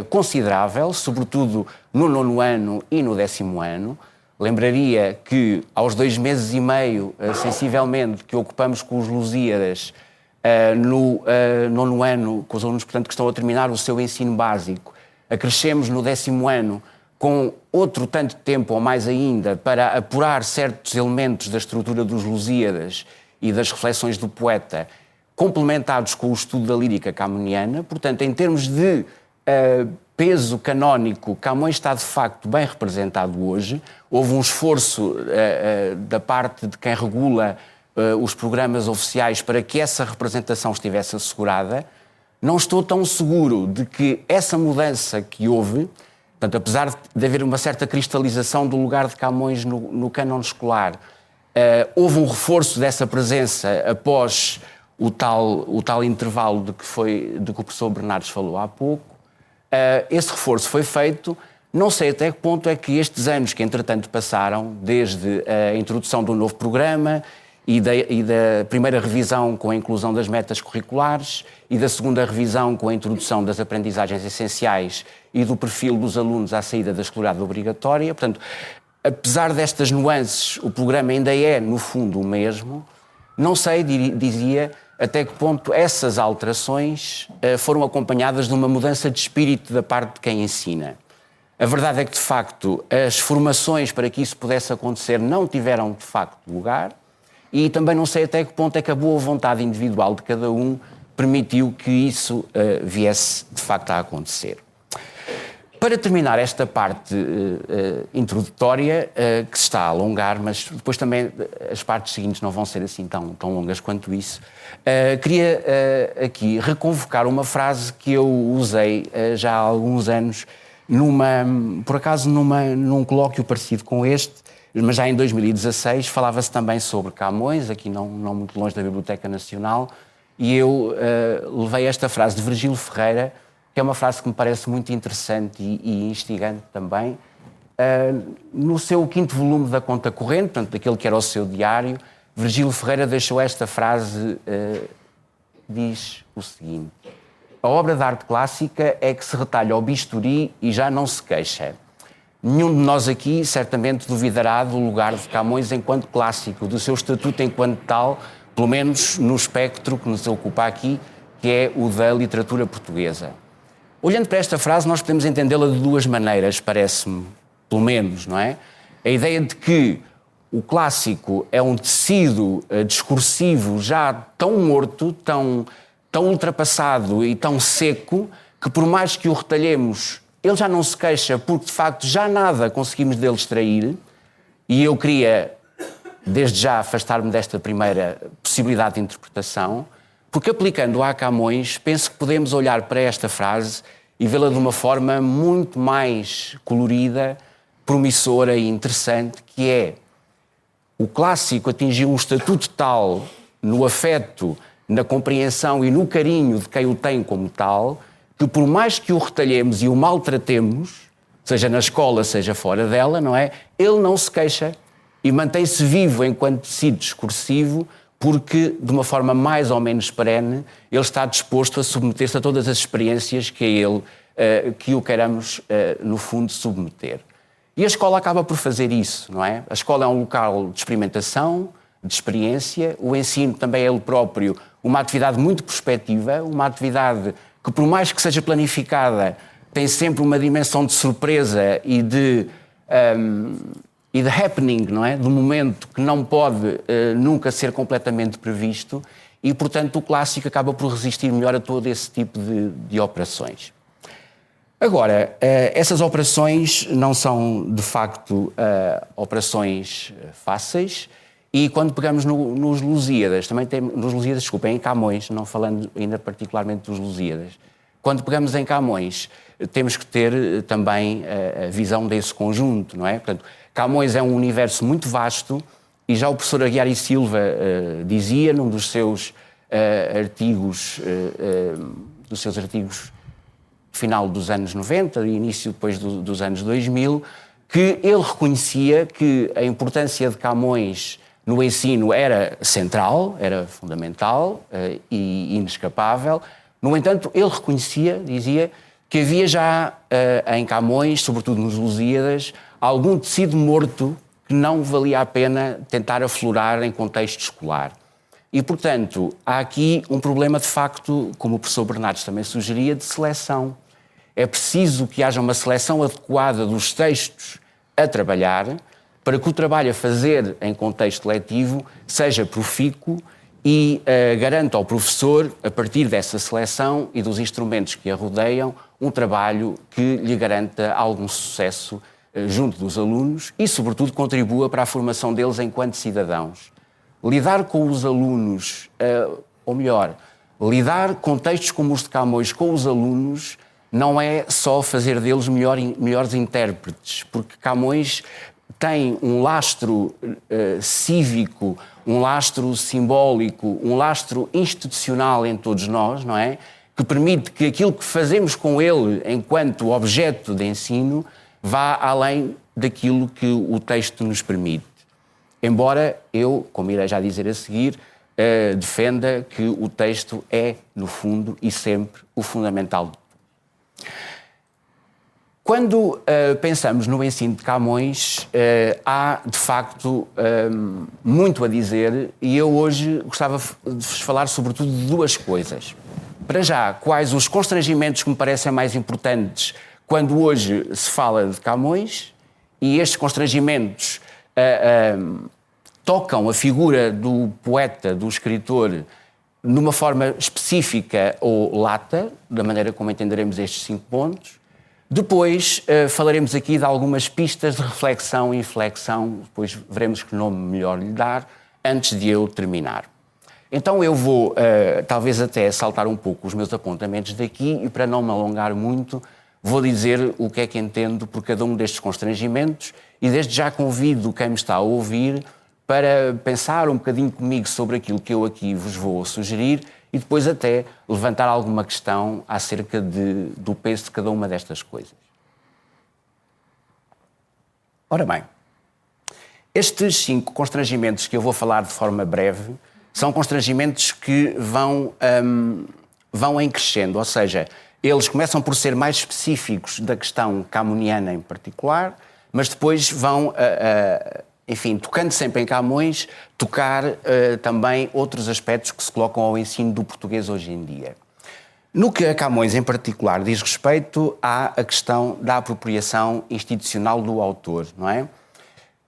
considerável, sobretudo no 9º ano e no 10º ano. Lembraria que aos 2 meses e meio, sensivelmente, que ocupamos com os Lusíadas, no 9º ano, com os alunos, portanto, que estão a terminar o seu ensino básico, acrescemos no 10º ano com outro tanto tempo ou mais ainda para apurar certos elementos da estrutura dos Lusíadas e das reflexões do poeta, complementados com o estudo da lírica camoniana. Portanto, em termos de peso canónico, Camões está de facto bem representado hoje. Houve um esforço da parte de quem regula os programas oficiais para que essa representação estivesse assegurada. Não estou tão seguro de que essa mudança que houve, portanto, apesar de haver uma certa cristalização do lugar de Camões no cânon escolar, houve um reforço dessa presença após o tal intervalo de que o professor Bernardes falou há pouco. Esse reforço foi feito. Não sei até que ponto é que estes anos que, entretanto, passaram, desde a introdução do novo programa e da primeira revisão com a inclusão das metas curriculares e da segunda revisão com a introdução das aprendizagens essenciais e do perfil dos alunos à saída da escolaridade obrigatória. Portanto, apesar destas nuances, o programa ainda é, no fundo, o mesmo. Não sei, dizia, até que ponto essas alterações foram acompanhadas de uma mudança de espírito da parte de quem ensina. A verdade é que, de facto, as formações para que isso pudesse acontecer não tiveram, de facto, lugar. E também não sei até que ponto é que a boa vontade individual de cada um permitiu que isso viesse, de facto, a acontecer. Para terminar esta parte introdutória, que se está a alongar, mas depois também as partes seguintes não vão ser assim tão longas quanto isso, queria aqui reconvocar uma frase que eu usei já há alguns anos, por acaso num colóquio parecido com este, mas já em 2016 falava-se também sobre Camões, aqui não muito longe da Biblioteca Nacional, e eu levei esta frase de Virgílio Ferreira, que é uma frase que me parece muito interessante e instigante também. No seu 5º volume da Conta Corrente, portanto, daquele que era o seu diário, Virgílio Ferreira deixou esta frase, diz o seguinte: a obra de arte clássica é que se retalha ao bisturi e já não se queixa. Nenhum de nós aqui certamente duvidará do lugar de Camões enquanto clássico, do seu estatuto enquanto tal, pelo menos no espectro que nos ocupa aqui, que é o da literatura portuguesa. Olhando para esta frase, nós podemos entendê-la de 2 maneiras, parece-me, pelo menos, não é? A ideia de que o clássico é um tecido discursivo já tão morto, tão ultrapassado e tão seco, que por mais que o retalhemos, ele já não se queixa, porque de facto já nada conseguimos dele extrair, e eu queria, desde já, afastar-me desta primeira possibilidade de interpretação, porque aplicando a Camões, penso que podemos olhar para esta frase e vê-la de uma forma muito mais colorida, promissora e interessante, que é: o clássico atingiu um estatuto tal no afeto, na compreensão e no carinho de quem o tem como tal, que por mais que o retalhemos e o maltratemos, seja na escola, seja fora dela, não é? Ele não se queixa e mantém-se vivo enquanto tecido discursivo, porque, de uma forma mais ou menos perene, ele está disposto a submeter-se a todas as experiências que o queiramos, no fundo, submeter. E a escola acaba por fazer isso, não é? A escola é um local de experimentação, de experiência. O ensino também é ele próprio uma atividade muito prospectiva, uma atividade que, por mais que seja planificada, tem sempre uma dimensão de surpresa e de happening, não é? Do momento que não pode nunca ser completamente previsto, e, portanto, o clássico acaba por resistir melhor a todo esse tipo de operações. Agora, essas operações não são, de facto, operações fáceis, e quando pegamos nos Lusíadas, também temos, nos Lusíadas, desculpem, em Camões, não falando ainda particularmente dos Lusíadas, quando pegamos em Camões, temos que ter também a visão desse conjunto, não é? Portanto, Camões é um universo muito vasto e já o professor Aguiar e Silva dizia num dos seus artigos, final dos anos 90 e início depois dos anos 2000, que ele reconhecia que a importância de Camões no ensino era central, era fundamental e inescapável. No entanto, ele reconhecia, dizia, que havia já em Camões, sobretudo nos Lusíadas, algum tecido morto que não valia a pena tentar aflorar em contexto escolar. E, portanto, há aqui um problema de facto, como o professor Bernardes também sugeria, de seleção. É preciso que haja uma seleção adequada dos textos a trabalhar para que o trabalho a fazer em contexto letivo seja profícuo e garanta ao professor, a partir dessa seleção e dos instrumentos que a rodeiam, um trabalho que lhe garanta algum sucesso junto dos alunos e, sobretudo, contribua para a formação deles enquanto cidadãos. Lidar com os alunos, ou melhor, lidar com textos como os de Camões com os alunos não é só fazer deles melhores intérpretes, porque Camões tem um lastro cívico, um lastro simbólico, um lastro institucional em todos nós, não é? Que permite que aquilo que fazemos com ele enquanto objeto de ensino vá além daquilo que o texto nos permite. Embora eu, como irei já dizer a seguir, defenda que o texto é, no fundo e sempre, o fundamental. Quando pensamos no ensino de Camões, há, de facto, muito a dizer e eu hoje gostava de vos falar sobretudo de duas coisas. Para já, quais os constrangimentos que me parecem mais importantes quando hoje se fala de Camões, e estes constrangimentos tocam a figura do poeta, do escritor, numa forma específica ou lata, da maneira como entenderemos estes 5 pontos. Depois falaremos aqui de algumas pistas de reflexão e inflexão, depois veremos que nome melhor lhe dar, antes de eu terminar. Então eu vou, talvez até saltar um pouco os meus apontamentos daqui e para não me alongar muito, vou dizer o que é que entendo por cada um destes constrangimentos e desde já convido quem me está a ouvir para pensar um bocadinho comigo sobre aquilo que eu aqui vos vou sugerir e depois até levantar alguma questão acerca do peso de cada uma destas coisas. Ora bem, estes 5 constrangimentos que eu vou falar de forma breve são constrangimentos que vão em crescendo, ou seja, eles começam por ser mais específicos da questão camoniana em particular, mas depois vão, enfim, tocando sempre em Camões, tocar também outros aspectos que se colocam ao ensino do português hoje em dia. No que a Camões em particular diz respeito, há a questão da apropriação institucional do autor, não é?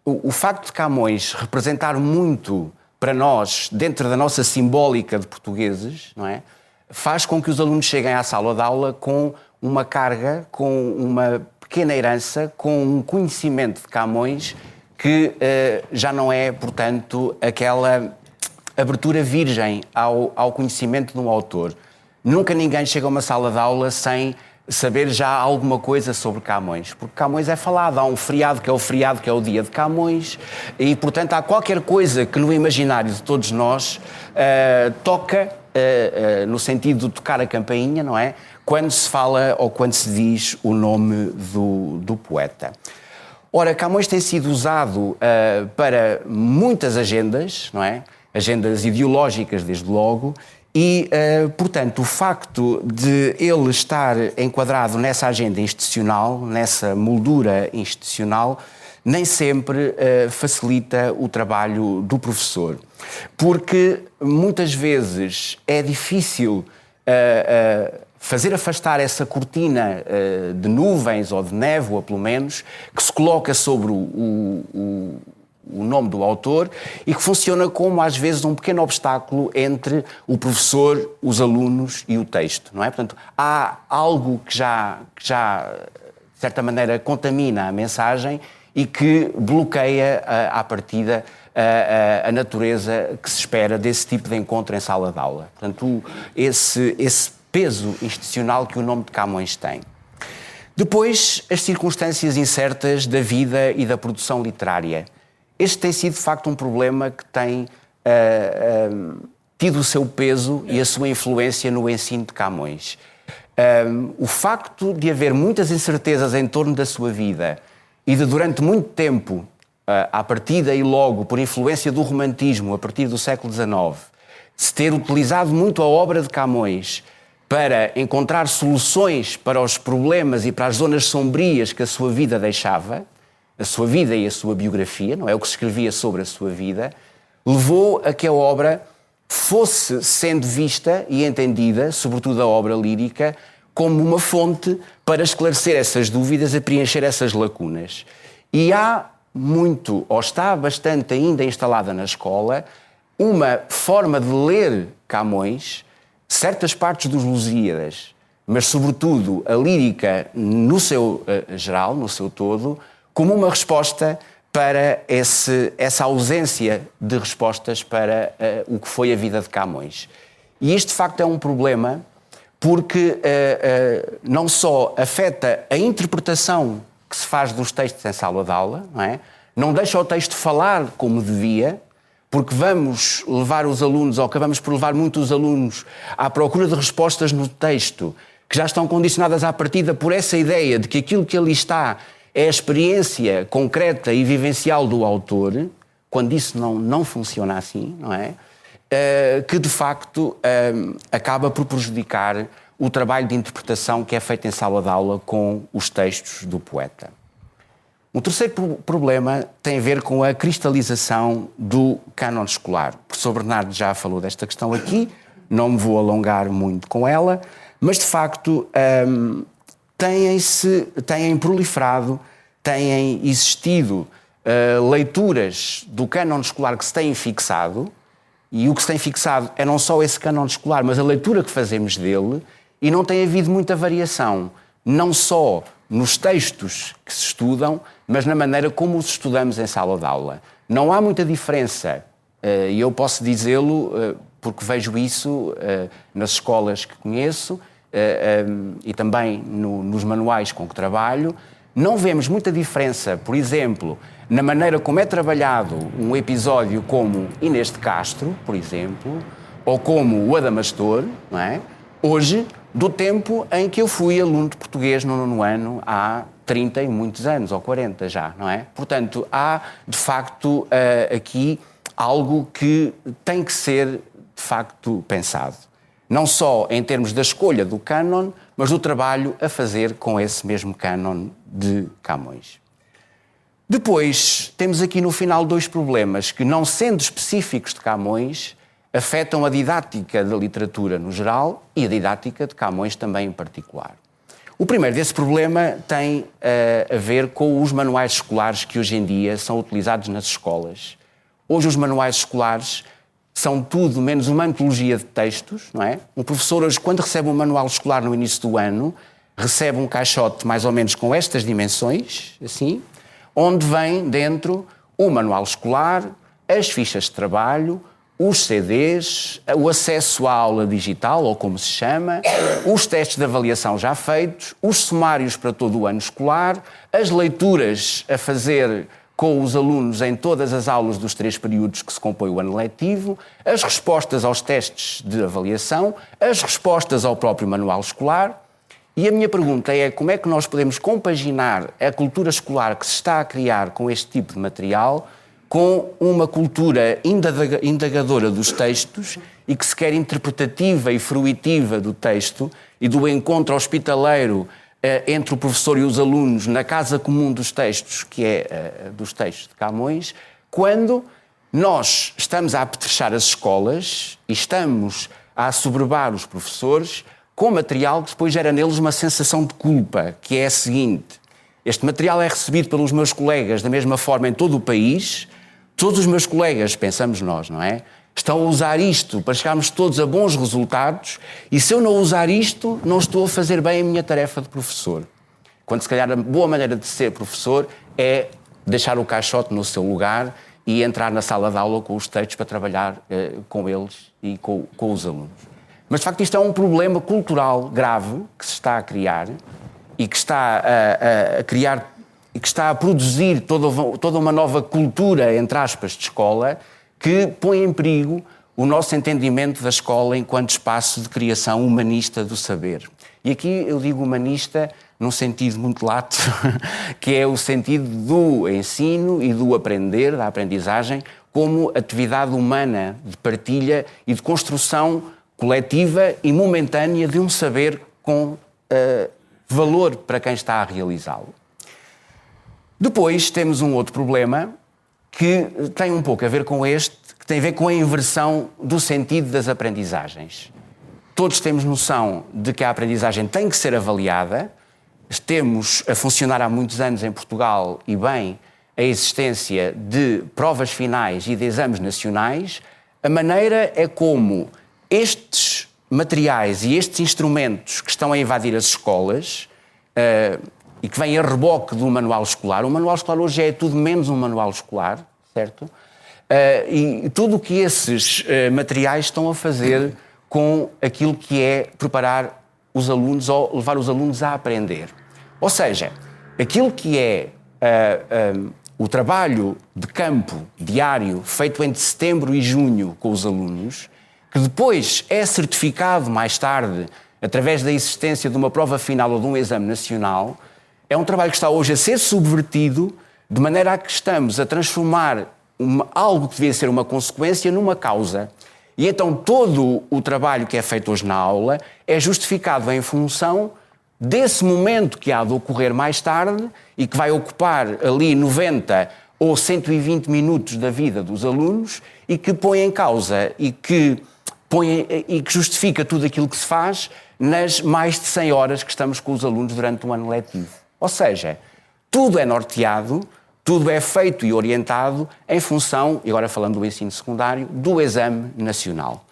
O facto de Camões representar muito para nós, dentro da nossa simbólica de portugueses, não é? Faz com que os alunos cheguem à sala de aula com uma carga, com uma pequena herança, com um conhecimento de Camões que já não é, portanto, aquela abertura virgem ao conhecimento de um autor. Nunca ninguém chega a uma sala de aula sem saber já alguma coisa sobre Camões, porque Camões é falado, há um feriado que é o dia de Camões e, portanto, há qualquer coisa que no imaginário de todos nós toca, no sentido de tocar a campainha, não é? Quando se fala ou quando se diz o nome do poeta. Ora, Camões tem sido usado para muitas agendas, não é? Agendas ideológicas, desde logo, e, portanto, o facto de ele estar enquadrado nessa agenda institucional, nessa moldura institucional, nem sempre facilita o trabalho do professor. Porque muitas vezes é difícil fazer afastar essa cortina de nuvens ou de névoa, pelo menos, que se coloca sobre o nome do autor e que funciona como, às vezes, um pequeno obstáculo entre o professor, os alunos e o texto, não é? Portanto, há algo que já de certa maneira, contamina a mensagem e que bloqueia, à partida, a natureza que se espera desse tipo de encontro em sala de aula. Portanto, esse peso institucional que o nome de Camões tem. Depois, as circunstâncias incertas da vida e da produção literária. Este tem sido, de facto, um problema que tem tido o seu peso e a sua influência no ensino de Camões. O facto de haver muitas incertezas em torno da sua vida e de, durante muito tempo, à partida e logo, por influência do romantismo, a partir do século XIX, se ter utilizado muito a obra de Camões para encontrar soluções para os problemas e para as zonas sombrias que a sua vida deixava, a sua vida e a sua biografia, não é o que se escrevia sobre a sua vida, levou a que a obra fosse sendo vista e entendida, sobretudo a obra lírica, como uma fonte para esclarecer essas dúvidas e preencher essas lacunas. E há muito, ou está bastante ainda instalada na escola, uma forma de ler Camões, certas partes dos Lusíadas, mas sobretudo a lírica no seu geral, no seu todo, como uma resposta para essa ausência de respostas para o que foi a vida de Camões. E isto, de facto, é um problema porque não só afeta a interpretação que se faz dos textos em sala de aula, não é? Não deixa o texto falar como devia, porque vamos levar os alunos, ou acabamos por levar muitos alunos à procura de respostas no texto, que já estão condicionadas à partida por essa ideia de que aquilo que ali está é a experiência concreta e vivencial do autor, quando isso não funciona assim, não é? Que de facto acaba por prejudicar o trabalho de interpretação que é feito em sala de aula com os textos do poeta. Um terceiro problema tem a ver com a cristalização do cânon escolar. O professor Bernardo já falou desta questão aqui, não me vou alongar muito com ela, mas de facto têm proliferado, têm existido leituras do cânon escolar que se têm fixado, e o que se tem fixado é não só esse cânon escolar, mas a leitura que fazemos dele, e não tem havido muita variação, não só nos textos que se estudam, mas na maneira como os estudamos em sala de aula. Não há muita diferença, e eu posso dizê-lo porque vejo isso nas escolas que conheço e também nos manuais com que trabalho. Não vemos muita diferença, por exemplo, na maneira como é trabalhado um episódio como Inês de Castro, por exemplo, ou como o Adamastor, não é? Hoje, do tempo em que eu fui aluno de português no 9º ano, há 30 e muitos anos, ou 40 já, não é? Portanto, há, de facto, aqui algo que tem que ser, de facto, pensado. Não só em termos da escolha do cânon, mas do trabalho a fazer com esse mesmo cânon de Camões. Depois, temos aqui no final dois problemas que, não sendo específicos de Camões, afetam a didática da literatura no geral e a didática de Camões também em particular. O primeiro desse problema tem a ver com os manuais escolares que hoje em dia são utilizados nas escolas. Hoje os manuais escolares são tudo menos uma antologia de textos, não é? Um professor hoje, quando recebe um manual escolar no início do ano, recebe um caixote mais ou menos com estas dimensões, assim, onde vem dentro o manual escolar, as fichas de trabalho, os CDs, o acesso à aula digital, ou como se chama, os testes de avaliação já feitos, os sumários para todo o ano escolar, as leituras a fazer com os alunos em todas as aulas dos 3 períodos que se compõe o ano letivo, as respostas aos testes de avaliação, as respostas ao próprio manual escolar. E a minha pergunta é como é que nós podemos compaginar a cultura escolar que se está a criar com este tipo de material com uma cultura indagadora dos textos e que se quer interpretativa e fruitiva do texto e do encontro hospitaleiro entre o professor e os alunos na casa comum dos textos, que é dos textos de Camões, quando nós estamos a apetrechar as escolas e estamos a assoberbar os professores com material que depois gera neles uma sensação de culpa, que é a seguinte: este material é recebido pelos meus colegas da mesma forma em todo o país. Todos os meus colegas, pensamos nós, não é? Estão a usar isto para chegarmos todos a bons resultados e se eu não usar isto, não estou a fazer bem a minha tarefa de professor. Quando se calhar a boa maneira de ser professor é deixar o caixote no seu lugar e entrar na sala de aula com os textos para trabalhar com eles e com os alunos. Mas, de facto, isto é um problema cultural grave que se está a criar e que está a criar e que está a produzir toda uma nova cultura, entre aspas, de escola, que põe em perigo o nosso entendimento da escola enquanto espaço de criação humanista do saber. E aqui eu digo humanista num sentido muito lato, que é o sentido do ensino e do aprender, da aprendizagem, como atividade humana de partilha e de construção coletiva e momentânea de um saber com valor para quem está a realizá-lo. Depois temos um outro problema que tem um pouco a ver com este, que tem a ver com a inversão do sentido das aprendizagens. Todos temos noção de que a aprendizagem tem que ser avaliada. Temos a funcionar há muitos anos em Portugal, e bem, a existência de provas finais e de exames nacionais. A maneira é como estes materiais e estes instrumentos que estão a invadir as escolas e que vêm a reboque do manual escolar. O manual escolar hoje é tudo menos um manual escolar, certo? E tudo o que esses materiais estão a fazer com aquilo que é preparar os alunos ou levar os alunos a aprender. Ou seja, aquilo que é o trabalho de campo diário feito entre setembro e junho com os alunos, que depois é certificado mais tarde através da existência de uma prova final ou de um exame nacional, é um trabalho que está hoje a ser subvertido de maneira a que estamos a transformar algo que devia ser uma consequência numa causa. E então todo o trabalho que é feito hoje na aula é justificado em função desse momento que há de ocorrer mais tarde e que vai ocupar ali 90 ou 120 minutos da vida dos alunos e que põe em causa e que justifica tudo aquilo que se faz nas mais de 100 horas que estamos com os alunos durante um ano letivo. Ou seja, tudo é norteado, tudo é feito e orientado em função, e agora falando do ensino secundário, do exame nacional.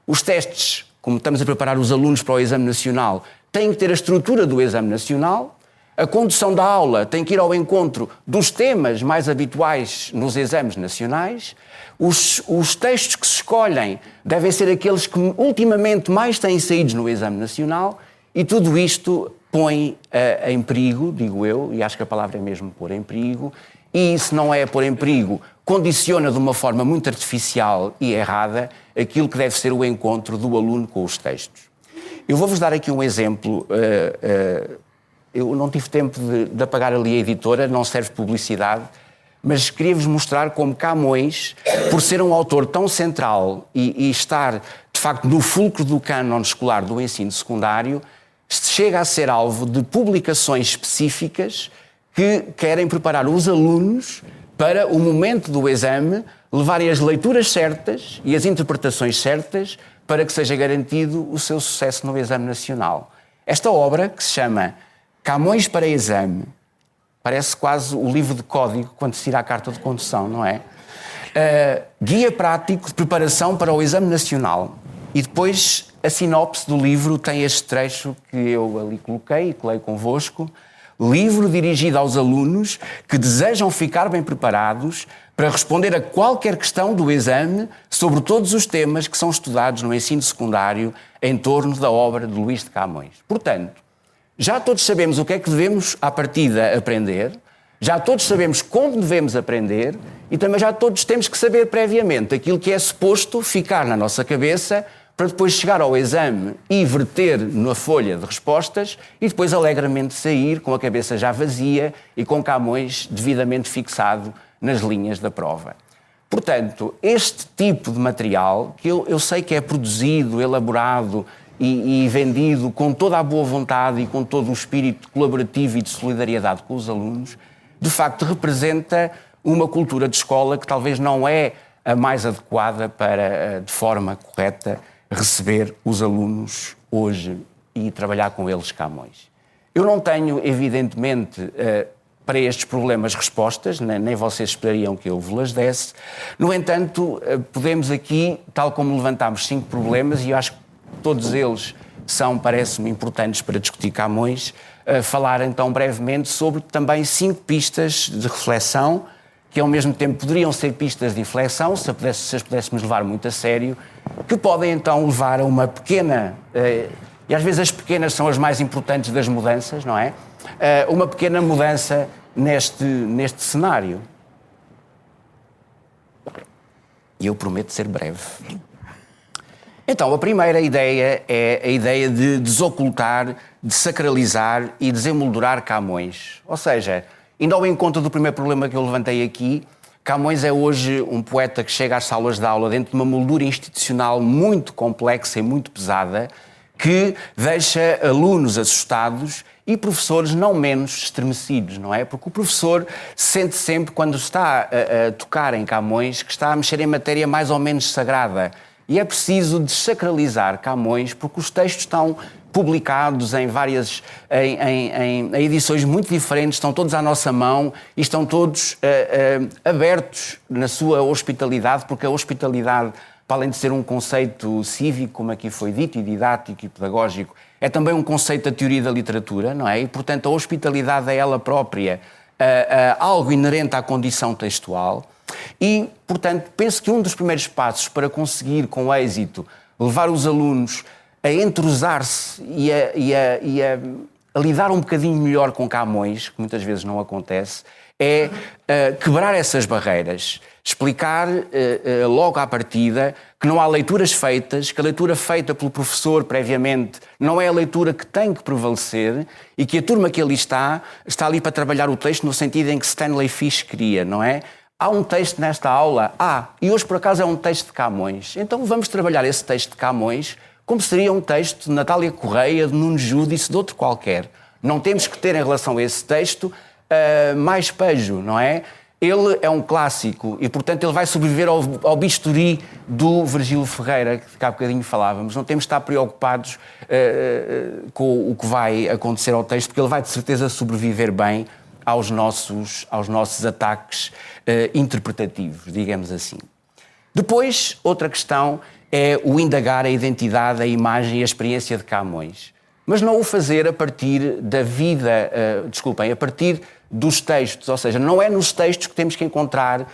Os testes, como estamos a preparar os alunos para o exame nacional, têm que ter a estrutura do exame nacional. A condução da aula tem que ir ao encontro dos temas mais habituais nos exames nacionais. Os textos que se escolhem devem ser aqueles que ultimamente mais têm saído no exame nacional, e tudo isto põe em perigo, digo eu, e acho que a palavra é mesmo pôr em perigo, e se não é pôr em perigo, condiciona de uma forma muito artificial e errada aquilo que deve ser o encontro do aluno com os textos. Eu vou-vos dar aqui um exemplo. Eu não tive tempo de apagar ali a editora, não serve publicidade, mas queria-vos mostrar como Camões, por ser um autor tão central e estar, de facto, no fulcro do cânon escolar do ensino secundário, chega a ser alvo de publicações específicas que querem preparar os alunos para o momento do exame, levarem as leituras certas e as interpretações certas para que seja garantido o seu sucesso no exame nacional. Esta obra, que se chama Camões para Exame, parece quase o livro de código quando se tira a carta de condução, não é? Guia prático de preparação para o exame nacional. E depois a sinopse do livro tem este trecho que eu ali coloquei e que leio convosco. Livro dirigido aos alunos que desejam ficar bem preparados para responder a qualquer questão do exame sobre todos os temas que são estudados no ensino secundário em torno da obra de Luís de Camões. Portanto, já todos sabemos o que é que devemos, à partida, aprender, já todos sabemos como devemos aprender e também já todos temos que saber previamente aquilo que é suposto ficar na nossa cabeça para depois chegar ao exame e verter na folha de respostas e depois alegremente sair com a cabeça já vazia e com Camões devidamente fixado nas linhas da prova. Portanto, este tipo de material, que eu sei que é produzido, elaborado e vendido com toda a boa vontade e com todo o espírito colaborativo e de solidariedade com os alunos, de facto representa uma cultura de escola que talvez não é a mais adequada para, de forma correta, receber os alunos hoje e trabalhar com eles Camões. Eu não tenho, evidentemente, para estes problemas respostas, nem vocês esperariam que eu vos desse. No entanto, podemos aqui, tal como levantámos 5 problemas, e eu acho que todos eles são, parece-me, importantes para discutir Camões, falar então brevemente sobre também 5 pistas de reflexão que ao mesmo tempo poderiam ser pistas de inflexão, se as pudéssemos levar muito a sério, que podem então levar a uma pequena, e às vezes as pequenas são as mais importantes das mudanças, não é? Uma pequena mudança neste cenário. E eu prometo ser breve. Então, a primeira ideia é a ideia de desocultar, desacralizar e desemoldurar Camões. Ou seja, indo ao encontro do primeiro problema que eu levantei aqui, Camões é hoje um poeta que chega às salas de aula dentro de uma moldura institucional muito complexa e muito pesada, que deixa alunos assustados e professores não menos estremecidos, não é? Porque o professor sente sempre, quando está a tocar em Camões, que está a mexer em matéria mais ou menos sagrada. E é preciso desacralizar Camões, porque os textos estão publicados em várias em edições muito diferentes, estão todos à nossa mão e estão todos abertos na sua hospitalidade, porque a hospitalidade, para além de ser um conceito cívico, como aqui foi dito, e didático e pedagógico, é também um conceito da teoria da literatura, não é? E, portanto, a hospitalidade é ela própria algo inerente à condição textual. E, portanto, penso que um dos primeiros passos para conseguir, com êxito, levar os alunos a entrosar-se e a lidar um bocadinho melhor com Camões, que muitas vezes não acontece, é quebrar essas barreiras, explicar logo à partida que não há leituras feitas, que a leitura feita pelo professor previamente não é a leitura que tem que prevalecer e que a turma que ali está ali para trabalhar o texto no sentido em que Stanley Fish queria, não é? Há um texto nesta aula? E hoje por acaso é um texto de Camões. Então vamos trabalhar esse texto de Camões como seria um texto de Natália Correia, de Nuno Júdice, de outro qualquer. Não temos que ter em relação a esse texto mais pejo, não é? Ele é um clássico e, portanto, ele vai sobreviver ao bisturi do Virgílio Ferreira, que há bocadinho falávamos. Não temos de estar preocupados com o que vai acontecer ao texto, porque ele vai, de certeza, sobreviver bem aos nossos ataques interpretativos, digamos assim. Depois, outra questão é o indagar a identidade, a imagem e a experiência de Camões. Mas não o fazer a partir da vida, a partir dos textos, ou seja, não é nos textos que temos que encontrar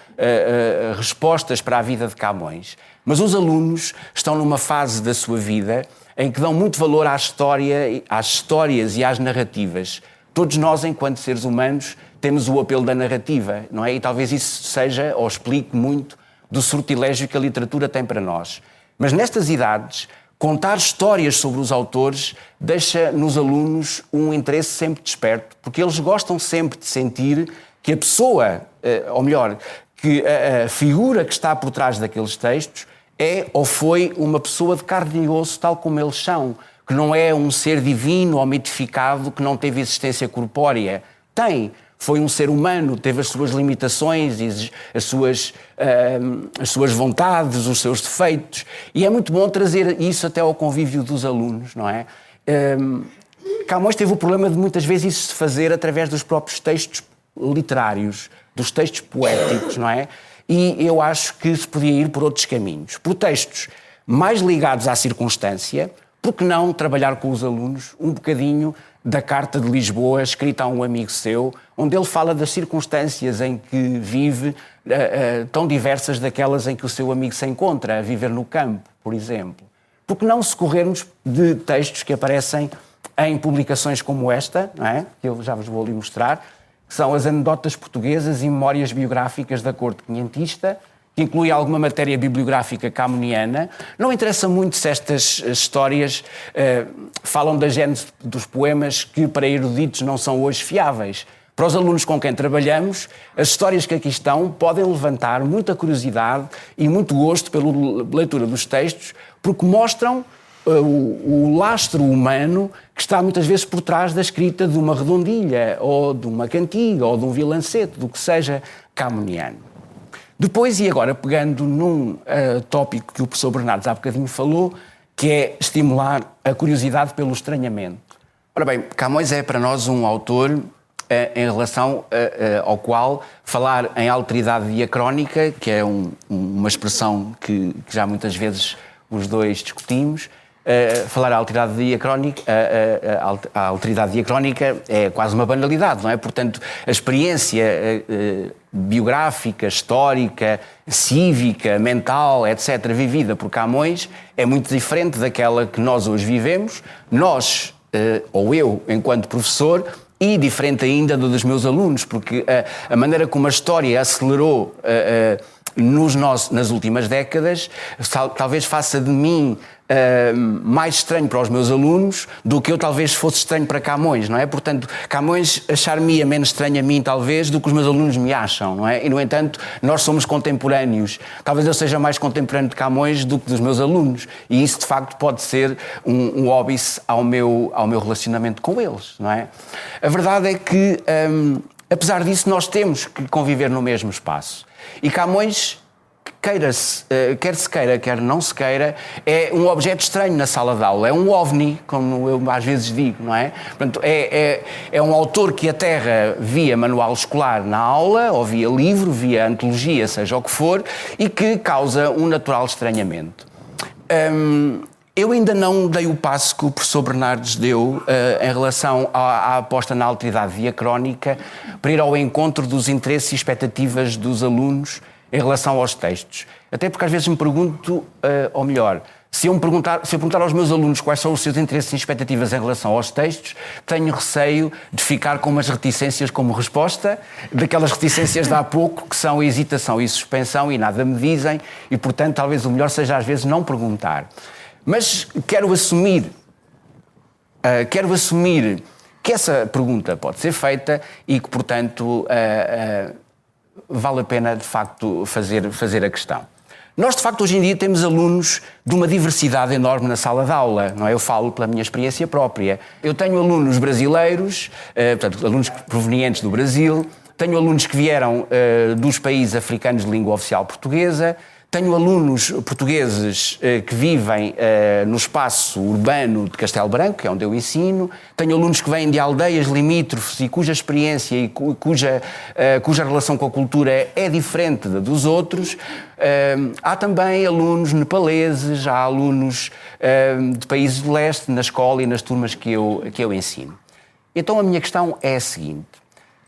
respostas para a vida de Camões. Mas os alunos estão numa fase da sua vida em que dão muito valor à história, às histórias e às narrativas. Todos nós, enquanto seres humanos, temos o apelo da narrativa, não é? E talvez isso seja, ou explique muito, do sortilégio que a literatura tem para nós. Mas nestas idades, contar histórias sobre os autores deixa nos alunos um interesse sempre desperto, porque eles gostam sempre de sentir que a pessoa, ou melhor, que a figura que está por trás daqueles textos é ou foi uma pessoa de carne e osso, tal como eles são, que não é um ser divino ou mitificado que não teve existência corpórea. Foi um ser humano, teve as suas limitações, as suas vontades, os seus defeitos. E é muito bom trazer isso até ao convívio dos alunos, não é? Camões teve o problema de muitas vezes isso se fazer através dos próprios textos literários, dos textos poéticos, não é? E eu acho que se podia ir por outros caminhos. Por textos mais ligados à circunstância, porque não trabalhar com os alunos um bocadinho da Carta de Lisboa, escrita a um amigo seu, onde ele fala das circunstâncias em que vive, tão diversas daquelas em que o seu amigo se encontra, a viver no campo, por exemplo. Porque não socorrermos de textos que aparecem em publicações como esta, não é? Que eu já vos vou ali mostrar, que são as anedotas portuguesas e memórias biográficas da corte quinhentista, que inclui alguma matéria bibliográfica camoniana. Não interessa muito se estas histórias falam da gênese dos poemas que para eruditos não são hoje fiáveis. Para os alunos com quem trabalhamos, as histórias que aqui estão podem levantar muita curiosidade e muito gosto pela leitura dos textos, porque mostram o lastro humano que está muitas vezes por trás da escrita de uma redondilha, ou de uma cantiga, ou de um vilancete, do que seja camoniano. Depois, e agora pegando num tópico que o professor Bernardes há bocadinho falou, que é estimular a curiosidade pelo estranhamento. Ora bem, Camões é para nós um autor em relação ao qual falar em alteridade diacrónica, que é uma expressão que já muitas vezes os dois discutimos, falar a alteridade diacrónica, a alteridade diacrónica é quase uma banalidade, não é? Portanto, a experiência biográfica, histórica, cívica, mental, etc., vivida por Camões, é muito diferente daquela que nós hoje vivemos, nós, ou eu, enquanto professor, e diferente ainda dos meus alunos, porque a maneira como a história acelerou nas últimas décadas, talvez faça de mim mais estranho para os meus alunos do que eu talvez fosse estranho para Camões, não é? Portanto, Camões achar-me menos estranho a mim, talvez, do que os meus alunos me acham, não é? E, no entanto, nós somos contemporâneos. Talvez eu seja mais contemporâneo de Camões do que dos meus alunos. E isso, de facto, pode ser um óbice ao meu relacionamento com eles, não é? A verdade é que, apesar disso, nós temos que conviver no mesmo espaço. E Camões, quer se queira, quer não se queira, é um objeto estranho na sala de aula, é um ovni, como eu às vezes digo, não é? Portanto, é um autor que aterra via manual escolar na aula, ou via livro, via antologia, seja o que for, e que causa um natural estranhamento. Eu ainda não dei o passo que o professor Bernardes deu em relação à aposta na alteridade diacrónica para ir ao encontro dos interesses e expectativas dos alunos em relação aos textos. Até porque às vezes me pergunto, ou melhor, se eu perguntar aos meus alunos quais são os seus interesses e expectativas em relação aos textos, tenho receio de ficar com umas reticências como resposta, daquelas reticências de há pouco, que são a hesitação e suspensão e nada me dizem, e portanto talvez o melhor seja às vezes não perguntar. Mas quero assumir que essa pergunta pode ser feita e que, portanto, vale a pena, de facto, fazer a questão. Nós, de facto, hoje em dia temos alunos de uma diversidade enorme na sala de aula, não é? Eu falo pela minha experiência própria. Eu tenho alunos brasileiros, portanto, alunos provenientes do Brasil, tenho alunos que vieram dos países africanos de língua oficial portuguesa, tenho alunos portugueses que vivem no espaço urbano de Castelo Branco, que é onde eu ensino. Tenho alunos que vêm de aldeias limítrofes e cuja experiência e cuja relação com a cultura é diferente da dos outros. Há também alunos nepaleses, há alunos de países do leste na escola e nas turmas que eu ensino. Então a minha questão é a seguinte: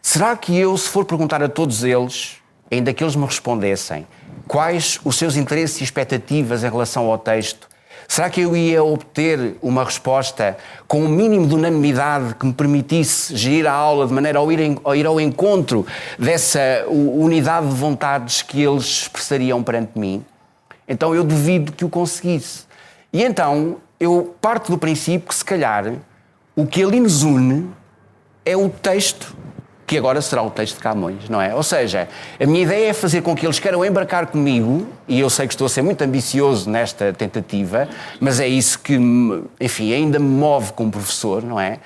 será que eu, se for perguntar a todos eles, ainda que eles me respondessem, quais os seus interesses e expectativas em relação ao texto, será que eu ia obter uma resposta com um mínimo de unanimidade que me permitisse gerir a aula de maneira a ir ao encontro dessa unidade de vontades que eles expressariam perante mim? Então eu duvido que o conseguisse. E então eu parto do princípio que, se calhar, o que ali nos une é o texto, que agora será o texto de Camões, não é? Ou seja, a minha ideia é fazer com que eles queiram embarcar comigo, e eu sei que estou a ser muito ambicioso nesta tentativa, mas é isso que, enfim, ainda me move como professor, não é?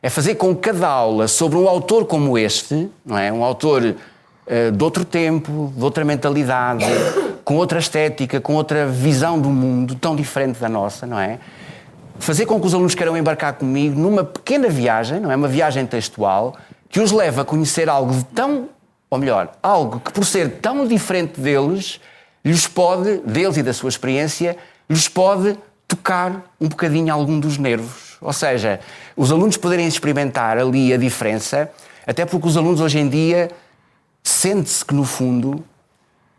É fazer com que cada aula sobre um autor como este, não é? Um autor de outro tempo, de outra mentalidade, com outra estética, com outra visão do mundo, tão diferente da nossa, não é? Fazer com que os alunos queiram embarcar comigo numa pequena viagem, não é? Uma viagem textual, que os leva a conhecer algo algo que, por ser tão diferente deles e da sua experiência, lhes pode tocar um bocadinho algum dos nervos. Ou seja, os alunos poderem experimentar ali a diferença, até porque os alunos hoje em dia, sente-se que, no fundo,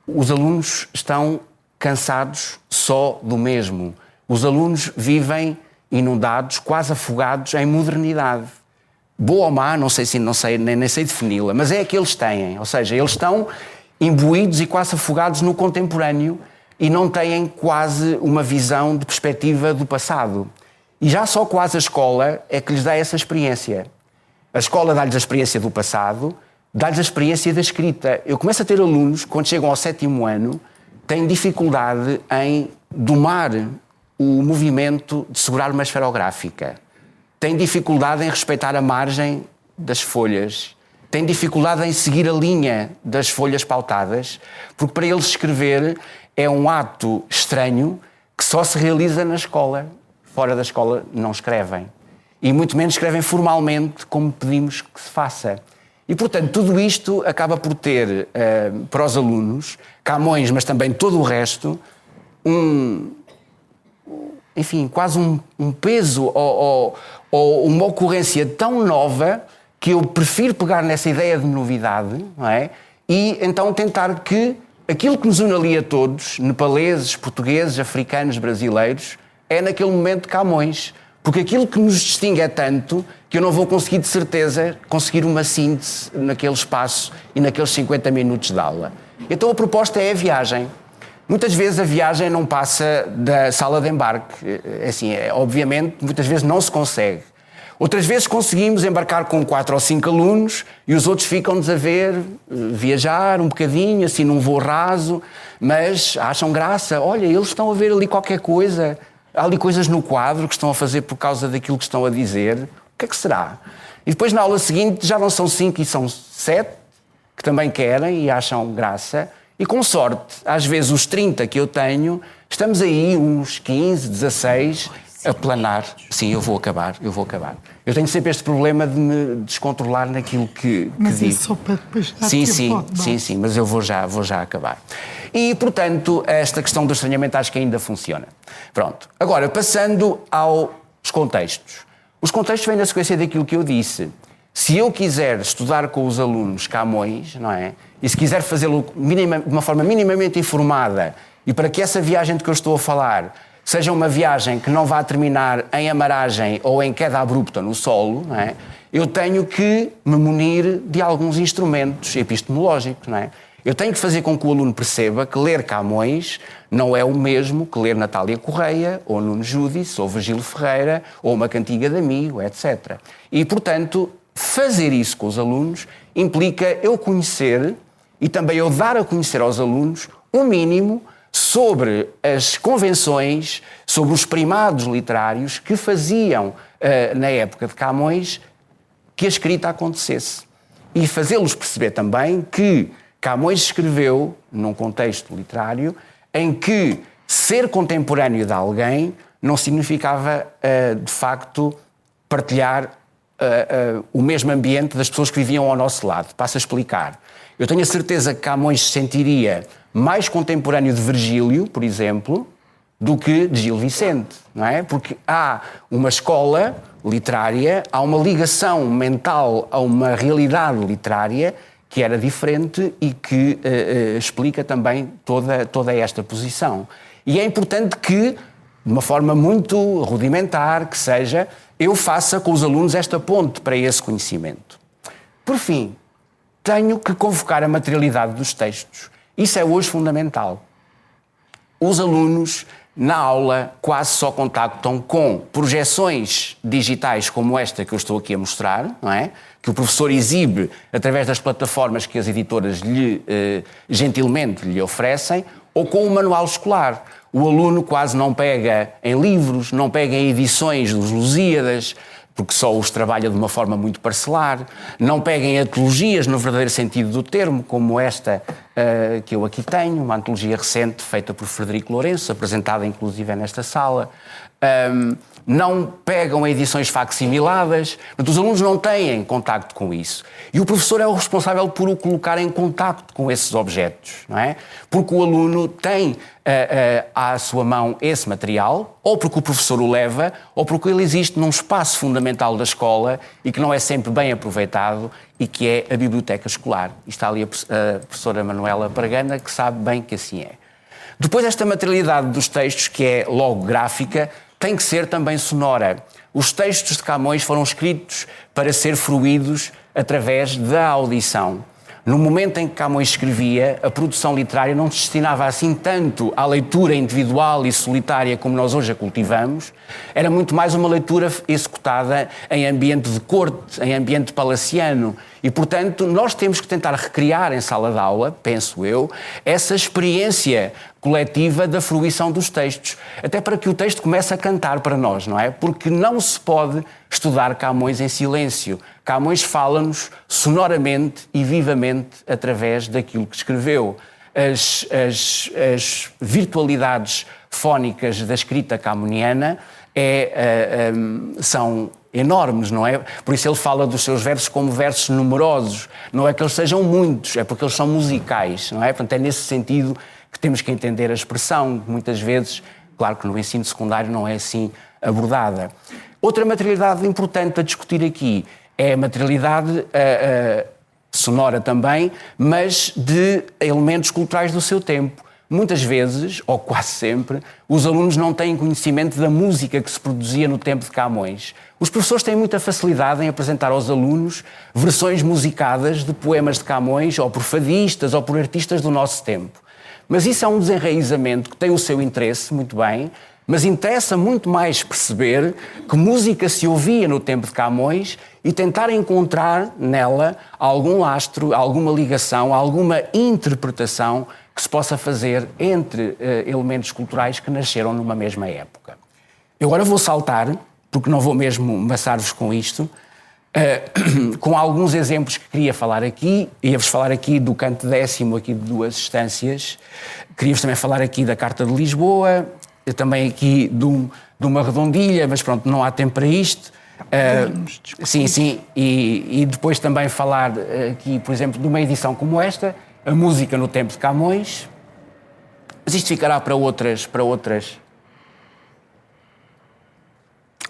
os alunos estão cansados só do mesmo. Os alunos vivem inundados, quase afogados em modernidade. Boa ou má, nem sei defini-la, mas é a que eles têm. Ou seja, eles estão imbuídos e quase afogados no contemporâneo e não têm quase uma visão de perspectiva do passado. E já só quase a escola é que lhes dá essa experiência. A escola dá-lhes a experiência do passado, dá-lhes a experiência da escrita. Eu começo a ter alunos, quando chegam ao 7º ano, têm dificuldade em domar o movimento de segurar uma esferográfica. Têm dificuldade em respeitar a margem das folhas, têm dificuldade em seguir a linha das folhas pautadas, porque para eles escrever é um ato estranho que só se realiza na escola. Fora da escola não escrevem. E muito menos escrevem formalmente como pedimos que se faça. E, portanto, tudo isto acaba por ter, para os alunos, Camões, mas também todo o resto, quase um peso ou uma ocorrência tão nova que eu prefiro pegar nessa ideia de novidade, não é? e então tentar que aquilo que nos une ali a todos, nepaleses, portugueses, africanos, brasileiros, é naquele momento Camões. Porque aquilo que nos distingue é tanto que eu não vou conseguir, de certeza, conseguir uma síntese naquele espaço e naqueles 50 minutos de aula. Então a proposta é a viagem. Muitas vezes a viagem não passa da sala de embarque. Assim, obviamente, muitas vezes não se consegue. Outras vezes conseguimos embarcar com 4 ou 5 alunos e os outros ficam-nos a ver viajar um bocadinho, assim num voo raso, mas acham graça. Olha, eles estão a ver ali qualquer coisa. Há ali coisas no quadro que estão a fazer por causa daquilo que estão a dizer. O que é que será? E depois na aula seguinte já não são 5 e são 7 que também querem e acham graça. E com sorte, às vezes os 30 que eu tenho, estamos aí uns 15, 16 a planar. Sim, eu vou acabar. Eu tenho sempre este problema de me descontrolar naquilo que mas digo. Mas é só para depois dar Sim, mas eu vou já acabar. E, portanto, esta questão do estranhamento acho que ainda funciona. Pronto. Agora, passando aos contextos. Os contextos vêm na sequência daquilo que eu disse. Se eu quiser estudar com os alunos Camões, não é? E se quiser fazê-lo de uma forma minimamente informada e para que essa viagem de que eu estou a falar seja uma viagem que não vá terminar em amaragem ou em queda abrupta no solo, não é? Eu tenho que me munir de alguns instrumentos epistemológicos, não é? Eu tenho que fazer com que o aluno perceba que ler Camões não é o mesmo que ler Natália Correia, ou Nuno Judice, ou Virgílio Ferreira, ou uma cantiga de amigo, etc. E, portanto, fazer isso com os alunos implica eu conhecer e também eu dar a conhecer aos alunos o mínimo sobre as convenções, sobre os primados literários que faziam, na época de Camões, que a escrita acontecesse. E fazê-los perceber também que Camões escreveu num contexto literário em que ser contemporâneo de alguém não significava, de facto, partilhar o mesmo ambiente das pessoas que viviam ao nosso lado. Passo a explicar. Eu tenho a certeza que Camões se sentiria mais contemporâneo de Virgílio, por exemplo, do que de Gil Vicente, não é? Porque há uma escola literária, há uma ligação mental a uma realidade literária que era diferente e que explica também toda esta posição. E é importante que, de uma forma muito rudimentar, que seja, eu faça com os alunos esta ponte para esse conhecimento. Por fim, tenho que convocar a materialidade dos textos. Isso é hoje fundamental. Os alunos, na aula, quase só contactam com projeções digitais como esta que eu estou aqui a mostrar, não é? Que o professor exibe através das plataformas que as editoras gentilmente lhe oferecem, ou com o manual escolar. O aluno quase não pega em livros, não pega em edições dos Lusíadas, porque só os trabalha de uma forma muito parcelar, não pega em antologias no verdadeiro sentido do termo, como esta que eu aqui tenho, uma antologia recente feita por Frederico Lourenço, apresentada inclusive nesta sala. Não pegam edições facsimiladas, os alunos não têm contacto com isso. E o professor é o responsável por o colocar em contacto com esses objetos, não é? Porque o aluno tem à sua mão esse material, ou porque o professor o leva, ou porque ele existe num espaço fundamental da escola e que não é sempre bem aproveitado e que é a biblioteca escolar. E está ali a professora Manuela Bragana, que sabe bem que assim é. Depois, esta materialidade dos textos, que é logo gráfica, tem que ser também sonora. Os textos de Camões foram escritos para ser fruídos através da audição. No momento em que Camões escrevia, a produção literária não se destinava assim tanto à leitura individual e solitária como nós hoje a cultivamos, era muito mais uma leitura executada em ambiente de corte, em ambiente palaciano. E, portanto, nós temos que tentar recriar em sala de aula, penso eu, essa experiência coletiva da fruição dos textos, até para que o texto comece a cantar para nós, não é? Porque não se pode estudar Camões em silêncio. Camões fala-nos sonoramente e vivamente através daquilo que escreveu. As virtualidades fónicas da escrita camoniana são enormes, não é? Por isso ele fala dos seus versos como versos numerosos. Não é que eles sejam muitos, é porque eles são musicais, não é? Portanto, é nesse sentido que temos que entender a expressão. Muitas vezes, claro que no ensino secundário não é assim abordada. Outra materialidade importante a discutir aqui é a materialidade sonora também, mas de elementos culturais do seu tempo. Muitas vezes, ou quase sempre, os alunos não têm conhecimento da música que se produzia no tempo de Camões. Os professores têm muita facilidade em apresentar aos alunos versões musicadas de poemas de Camões, ou por fadistas, ou por artistas do nosso tempo. Mas isso é um desenraizamento que tem o seu interesse, muito bem, mas interessa muito mais perceber que música se ouvia no tempo de Camões e tentar encontrar nela algum lastro, alguma ligação, alguma interpretação que se possa fazer entre elementos culturais que nasceram numa mesma época. Eu agora vou saltar, porque não vou mesmo maçar-vos com isto, com alguns exemplos que queria falar aqui. Ia-vos falar aqui do canto 10º, aqui de 2 estâncias. Queria-vos também falar aqui da Carta de Lisboa, também aqui de uma redondilha, mas pronto, não há tempo para isto. Sim, e depois também falar aqui, por exemplo, de uma edição como esta, a música no tempo de Camões, mas isto ficará para outras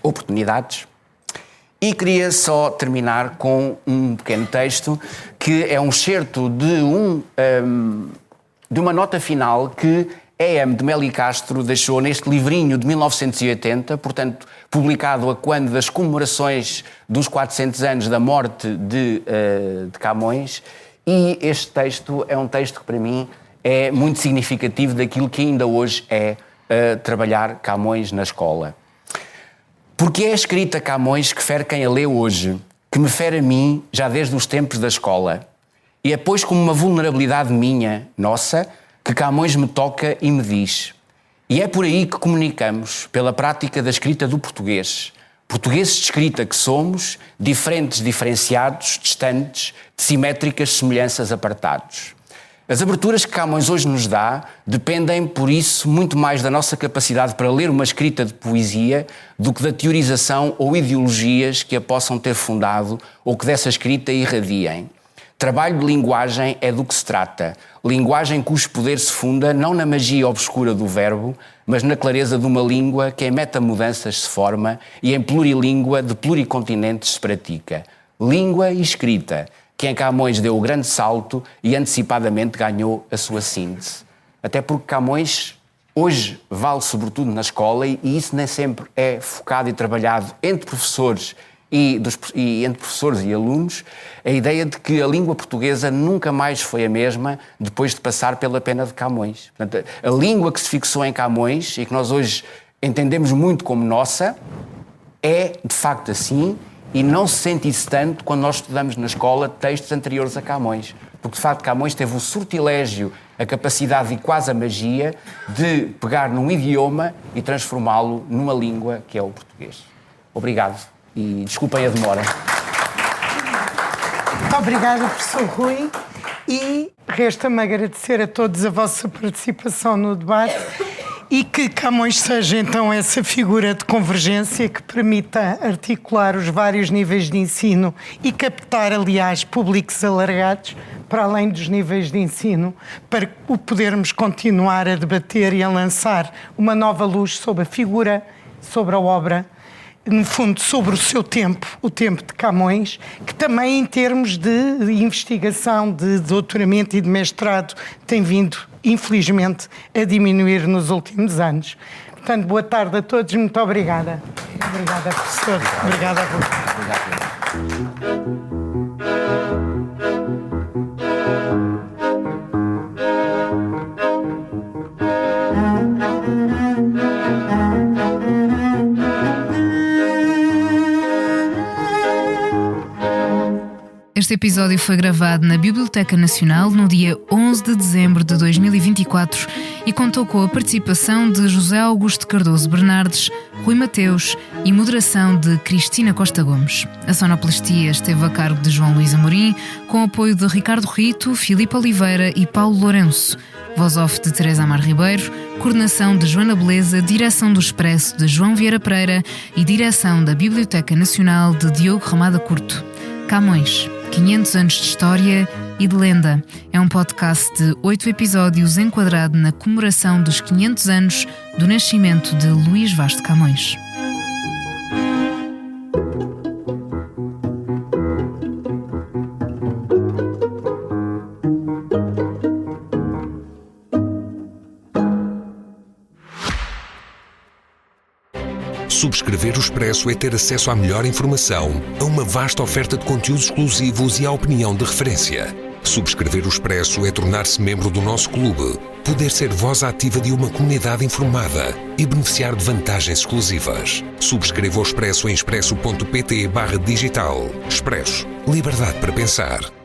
oportunidades. E queria só terminar com um pequeno texto que é um excerto de uma nota final que E.M. de Melo e Castro deixou neste livrinho de 1980, portanto, publicado a quando das comemorações dos 400 anos da morte de Camões. E este texto é um texto que, para mim, é muito significativo daquilo que ainda hoje é trabalhar Camões na escola. Porque é a escrita Camões que fere quem a lê hoje, que me fere a mim já desde os tempos da escola. E é, pois, como uma vulnerabilidade minha, nossa, que Camões me toca e me diz. E é por aí que comunicamos, pela prática da escrita do português. Portugueses de escrita que somos, diferentes, diferenciados, distantes, de simétricas semelhanças apartados. As aberturas que Camões hoje nos dá dependem, por isso, muito mais da nossa capacidade para ler uma escrita de poesia do que da teorização ou ideologias que a possam ter fundado ou que dessa escrita irradiem. Trabalho de linguagem é do que se trata. Linguagem cujo poder se funda não na magia obscura do verbo, mas na clareza de uma língua que em metamudanças se forma e em plurilíngua de pluricontinentes se pratica. Língua e escrita, que em Camões deu o grande salto e antecipadamente ganhou a sua síntese. Até porque Camões hoje vale sobretudo na escola e isso nem sempre é focado e trabalhado entre professores e entre professores e alunos, a ideia de que a língua portuguesa nunca mais foi a mesma depois de passar pela pena de Camões. Portanto, a língua que se fixou em Camões e que nós hoje entendemos muito como nossa, é de facto assim e não se sente isso tanto quando nós estudamos na escola textos anteriores a Camões. Porque de facto Camões teve o sortilégio, a capacidade e quase a magia de pegar num idioma e transformá-lo numa língua que é o português. Obrigado. E desculpem a demora. Muito obrigada, professor Rui. E resta-me agradecer a todos a vossa participação no debate e que Camões seja então essa figura de convergência que permita articular os vários níveis de ensino e captar, aliás, públicos alargados para além dos níveis de ensino, para o podermos continuar a debater e a lançar uma nova luz sobre a figura, sobre a obra, no fundo, sobre o seu tempo, o tempo de Camões, que também em termos de investigação, de doutoramento e de mestrado tem vindo, infelizmente, a diminuir nos últimos anos. Portanto, boa tarde a todos, muito obrigada. Obrigada, professor. Obrigada a você. Obrigado. Este episódio foi gravado na Biblioteca Nacional no dia 11 de dezembro de 2024 e contou com a participação de José Augusto Cardoso Bernardes, Rui Mateus e moderação de Cristina Costa Gomes. A sonoplastia esteve a cargo de João Luís Amorim, com apoio de Ricardo Rito, Filipe Oliveira e Paulo Lourenço. Voz off de Teresa Amar Ribeiro, coordenação de Joana Beleza, direção do Expresso de João Vieira Pereira e direção da Biblioteca Nacional de Diogo Ramada Curto. Camões, 500 anos de história e de lenda. É um podcast de 8 episódios enquadrado na comemoração dos 500 anos do nascimento de Luís Vaz de Camões. Subscrever o Expresso é ter acesso à melhor informação, a uma vasta oferta de conteúdos exclusivos e à opinião de referência. Subscrever o Expresso é tornar-se membro do nosso clube, poder ser voz ativa de uma comunidade informada e beneficiar de vantagens exclusivas. Subscreva o Expresso em expresso.pt/digital. Expresso. Liberdade para pensar.